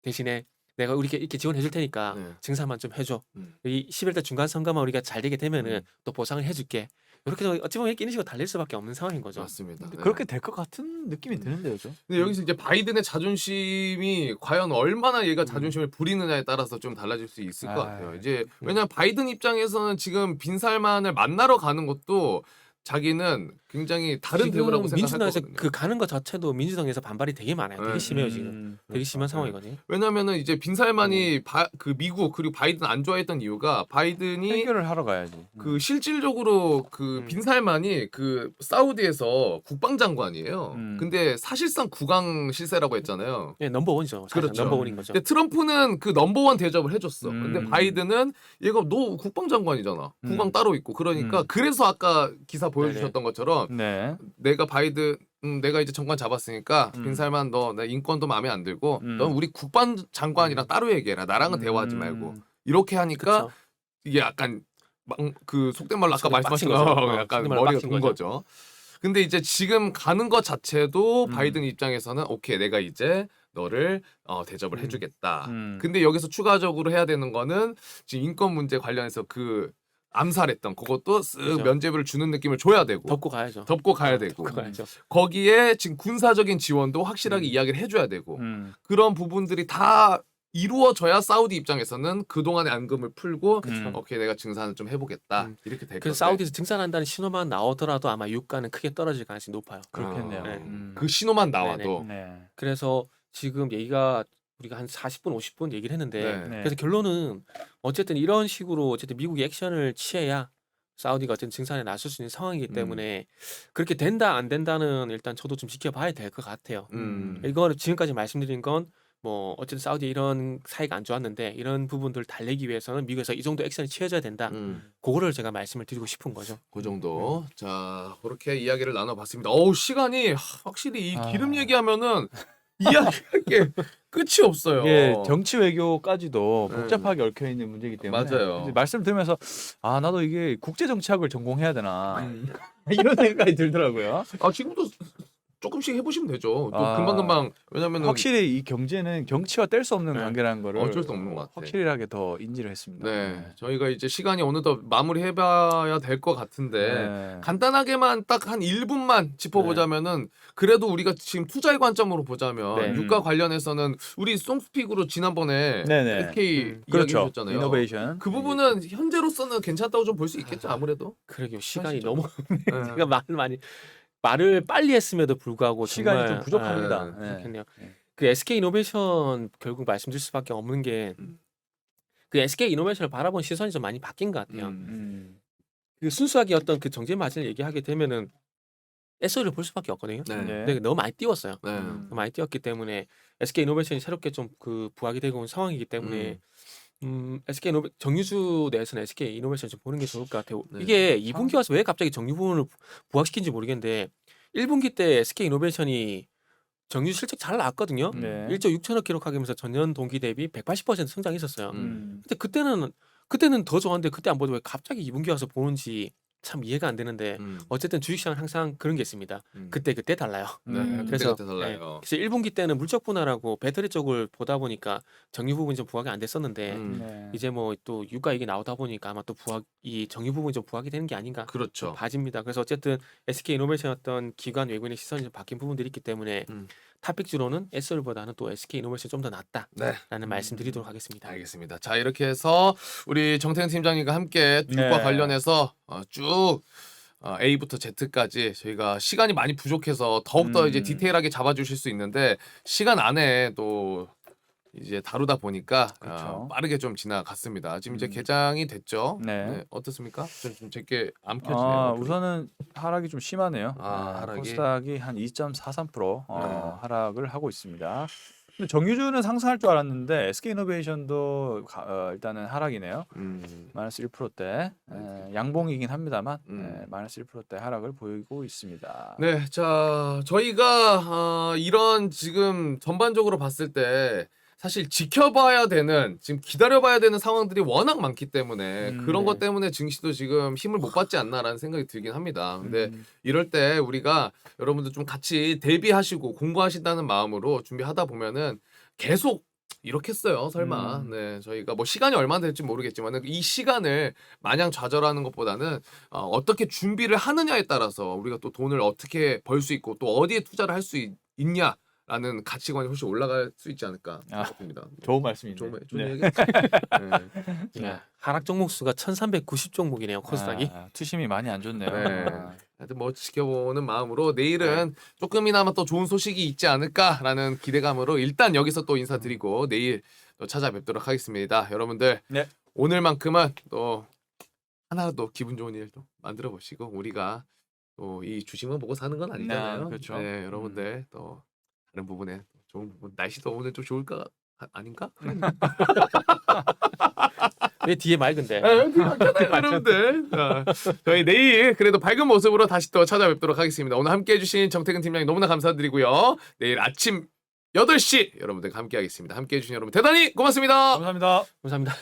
대신에 내가 이렇게 지원해 줄 테니까 네. 증산만 좀 해줘 이 11대 중간 선거만 우리가 잘 되게 되면은 또 보상을 해줄게 이렇게 해서 어찌 보면 이렇게 이런 식으로 달릴 수밖에 없는 상황인 거죠. 맞습니다. 네. 그렇게 될 것 같은 느낌이 드는데요, 좀. 근데 여기서 이제 바이든의 자존심이 과연 얼마나 얘가 음. 자존심을 부리느냐에 따라서 좀 달라질 수 있을 것 같아요. 이제 음. 왜냐면 바이든 입장에서는 지금 빈살만을 만나러 가는 것도 자기는 굉장히 다른 대우라고 지금 민주당에서 생각하거든요. 그 가는 것 자체도 민주당에서 반발이 되게 많아요. 되게 네. 심해요 지금. 되게 심한 상황이거든요. 왜냐면은 이제 빈살만이 그 미국 그리고 바이든 안 좋아했던 이유가 바이든이 해결을 하러 가야지. 그 실질적으로 그 빈살만이 그 사우디에서 국방장관이에요. 근데 사실상 국왕 실세라고 했잖아요. 예, 넘버원이죠. 그렇죠. 넘버원인 거죠. 근데 트럼프는 그 넘버원 대접을 해줬어. 음. 근데 바이든은 얘가 너 국방장관이잖아. 국왕 따로 있고 그러니까 음. 그래서 아까 기사 보여주셨던 것처럼 네. 내가 바이든 내가 이제 정관 잡았으니까 음. 빈살만 너 내 인권도 마음에 안 들고 음. 넌 우리 국방장관이랑 따로 얘기해라. 나랑은 대화하지 말고 이렇게 하니까 그쵸. 이게 약간 그 속된 말로 아까 속이 말씀하신 빡친 거죠. 거 약간 속된 말로 머리가 빡친 돈 거죠. 근데 이제 지금 가는 것 자체도 바이든 입장에서는 오케이 내가 이제 너를 대접을 해주겠다. 근데 여기서 추가적으로 해야 되는 거는 지금 인권 문제 관련해서 그 암살했던 그것도 쓱 그죠. 면죄부를 주는 느낌을 줘야 되고 덮고 가야죠. 덮고 가야 되고 덮고 가야죠. 거기에 지금 군사적인 지원도 확실하게 이야기를 해줘야 되고 그런 부분들이 다 이루어져야 사우디 입장에서는 그동안의 앙금을 풀고 오케이 내가 증산을 좀 해보겠다 이렇게 될 그래서 건데 사우디에서 증산한다는 신호만 나오더라도 아마 유가는 크게 떨어질 가능성이 높아요. 그렇겠네요. 네. 그 신호만 나와도 네. 그래서 지금 얘기가 우리가 한 40분 50분 얘기를 했는데 네. 네. 그래서 결론은 어쨌든 이런 식으로 어쨌든 미국이 액션을 취해야 사우디가 어쨌든 증산에 나설 수 있는 상황이기 때문에 그렇게 된다 안 된다는 일단 저도 좀 지켜봐야 될 것 같아요. 이거는 지금까지 말씀드린 건 뭐 어쨌든 사우디 이런 사이가 안 좋았는데 이런 부분들을 달래기 위해서는 미국에서 이 정도 액션이 취해져야 된다. 그거를 제가 말씀을 드리고 싶은 거죠. 그 정도. 자, 그렇게 이야기를 나눠봤습니다. 어우, 시간이 확실히 이 기름 얘기하면은 이야기할 게 끝이 없어요. 이게 정치 외교까지도 네. 복잡하게 얽혀 있는 문제이기 때문에 맞아요. 이제 말씀 들으면서 아 나도 이게 국제 정치학을 전공해야 되나 이런 생각이 들더라고요. 아, 지금도 조금씩 해보시면 되죠. 또 아, 금방금방 왜냐면은 확실히 이 경제는 경치와 뗄 수 없는 네. 관계라는 거를 어쩔 수 없는 것 같아. 확실하게 더 인지를 했습니다. 네, 저희가 이제 시간이 어느덧 마무리해봐야 될 것 같은데 네. 간단하게만 딱 한 1분만 짚어보자면은 그래도 우리가 지금 투자의 관점으로 보자면 네. 유가 관련해서는 우리 송스픽으로 지난번에 네네. SK 이야기 그렇죠. 해줬잖아요. 이노베이션. 그 부분은 현재로서는 괜찮다고 좀 볼 수 있겠죠 아무래도. 그러게요. 시간이 하시죠. 너무 네. 제가 말을 빨리 했음에도 불구하고 시간이 정말 좀 부족합니다. 아, 네. 그렇겠네요. 네. 그 SK 이노베이션 결국 말씀드릴 수밖에 없는 게 그 SK 이노베이션을 바라본 시선이 좀 많이 바뀐 것 같아요. 그 순수하게 어떤 그 정제 마진을 얘기하게 되면은 SO를 볼 수밖에 없거든요. 네. 네. 근데 너무 많이 띄웠어요. 네. 너무 많이 띄웠기 때문에 SK 이노베이션이 새롭게 좀 그 부각이 되고 온 상황이기 때문에 SK 정유주 내에서는 SK 이노베이션 좀 보는 게 좋을 것 같아요. 네. 이게 2분기 와서 왜 갑자기 정유 부분을 부각시킨지 모르겠는데 1분기 때 SK 이노베이션이 정유 실적 잘 나왔거든요. 네. 1조 6천억 기록하면서 전년 동기 대비 180% 성장했었어요. 근데 그때는 그때는 더 좋았는데 그때 안 보도 왜 갑자기 2분기 와서 보는지 참 이해가 안 되는데 어쨌든 주식시장은 항상 그런 게 있습니다. 그때 달라요. 네, 그래서 그때 달라요. 그래서 1분기 때는 물적 분할하고 배터리 쪽을 보다 보니까 정유 부분이 좀 부각이 안 됐었는데 네. 이제 뭐 또 유가 얘기 나오다 보니까 아마 또 이 정유 부분이 좀 부각이 되는 게 아닌가 그렇죠. 봐집니다. 그래서 어쨌든 SK 이노베이션 어떤 기관 외국인의 시선이 좀 바뀐 부분들이 있기 때문에 탑픽주로는 SL보다는 또 SK 이노베이션이 좀 더 낫다라는 네. 말씀드리도록 하겠습니다. 알겠습니다. 자 이렇게 해서 우리 정태근 팀장님과 함께 유가 네. 관련해서 쭉 A부터 Z까지 저희가 시간이 많이 부족해서 더욱더 이제 디테일하게 잡아주실 수 있는데 시간 안에 또 이제 다루다 보니까 그렇죠. 빠르게 좀 지나갔습니다. 지금 이제 개장이 됐죠. 네. 어떻습니까? 좀 제게 안 켜지네요. 우선은 하락이 좀 심하네요. 하락이? 코스닥이 한 2.43% 하락을 하고 있습니다. 근데 정유주는 상승할 줄 알았는데 SK이노베이션도 일단은 하락이네요. 마이너스 1%대. 양봉이긴 합니다만 마이너스 1%대 하락을 보이고 있습니다. 네, 자 저희가 이런 지금 전반적으로 봤을 때 사실 지켜봐야 되는 지금 기다려봐야 되는 상황들이 워낙 많기 때문에 그런 네. 것 때문에 증시도 지금 힘을 못 받지 않나라는 생각이 들긴 합니다. 근데 이럴 때 우리가 여러분들 좀 같이 대비하시고 공부하신다는 마음으로 준비하다 보면은 계속 이렇겠어요. 설마. 네, 저희가 뭐 시간이 얼마나 될지 모르겠지만 이 시간을 마냥 좌절하는 것보다는 어떻게 준비를 하느냐에 따라서 우리가 또 돈을 어떻게 벌 수 있고 또 어디에 투자를 할 수 있냐. 라는 가치관이 훨씬 올라갈 수 있지 않을까 생각합니다. 좋은 말씀이네요. 좋은 네. 얘기. 네. 야, 하락 종목 수가 1390 종목이네요. 코스닥이. 투심이 많이 안 좋네요. 네. 하여튼 뭐 지켜보는 마음으로 내일은 조금이나마 또 좋은 소식이 있지 않을까라는 기대감으로 일단 여기서 또 인사드리고 내일 또 찾아뵙도록 하겠습니다. 여러분들 네. 오늘만큼은 또 하나라도 기분 좋은 일 또 만들어 보시고 우리가 또 이 주식만 보고 사는 건 아니잖아요. 그렇죠. 네, 여러분들 또 다른 부분에 좋은 부분 날씨도 오늘 좀 좋을까 아닌가? 왜 뒤에 맑은데? 여러분들 저희 내일 그래도 밝은 모습으로 다시 또 찾아뵙도록 하겠습니다. 오늘 함께해 주신 정태근 팀장님 너무나 감사드리고요. 내일 아침 8시 여러분들과 함께 하겠습니다. 함께해 주신 여러분 대단히 고맙습니다. 감사합니다. 감사합니다.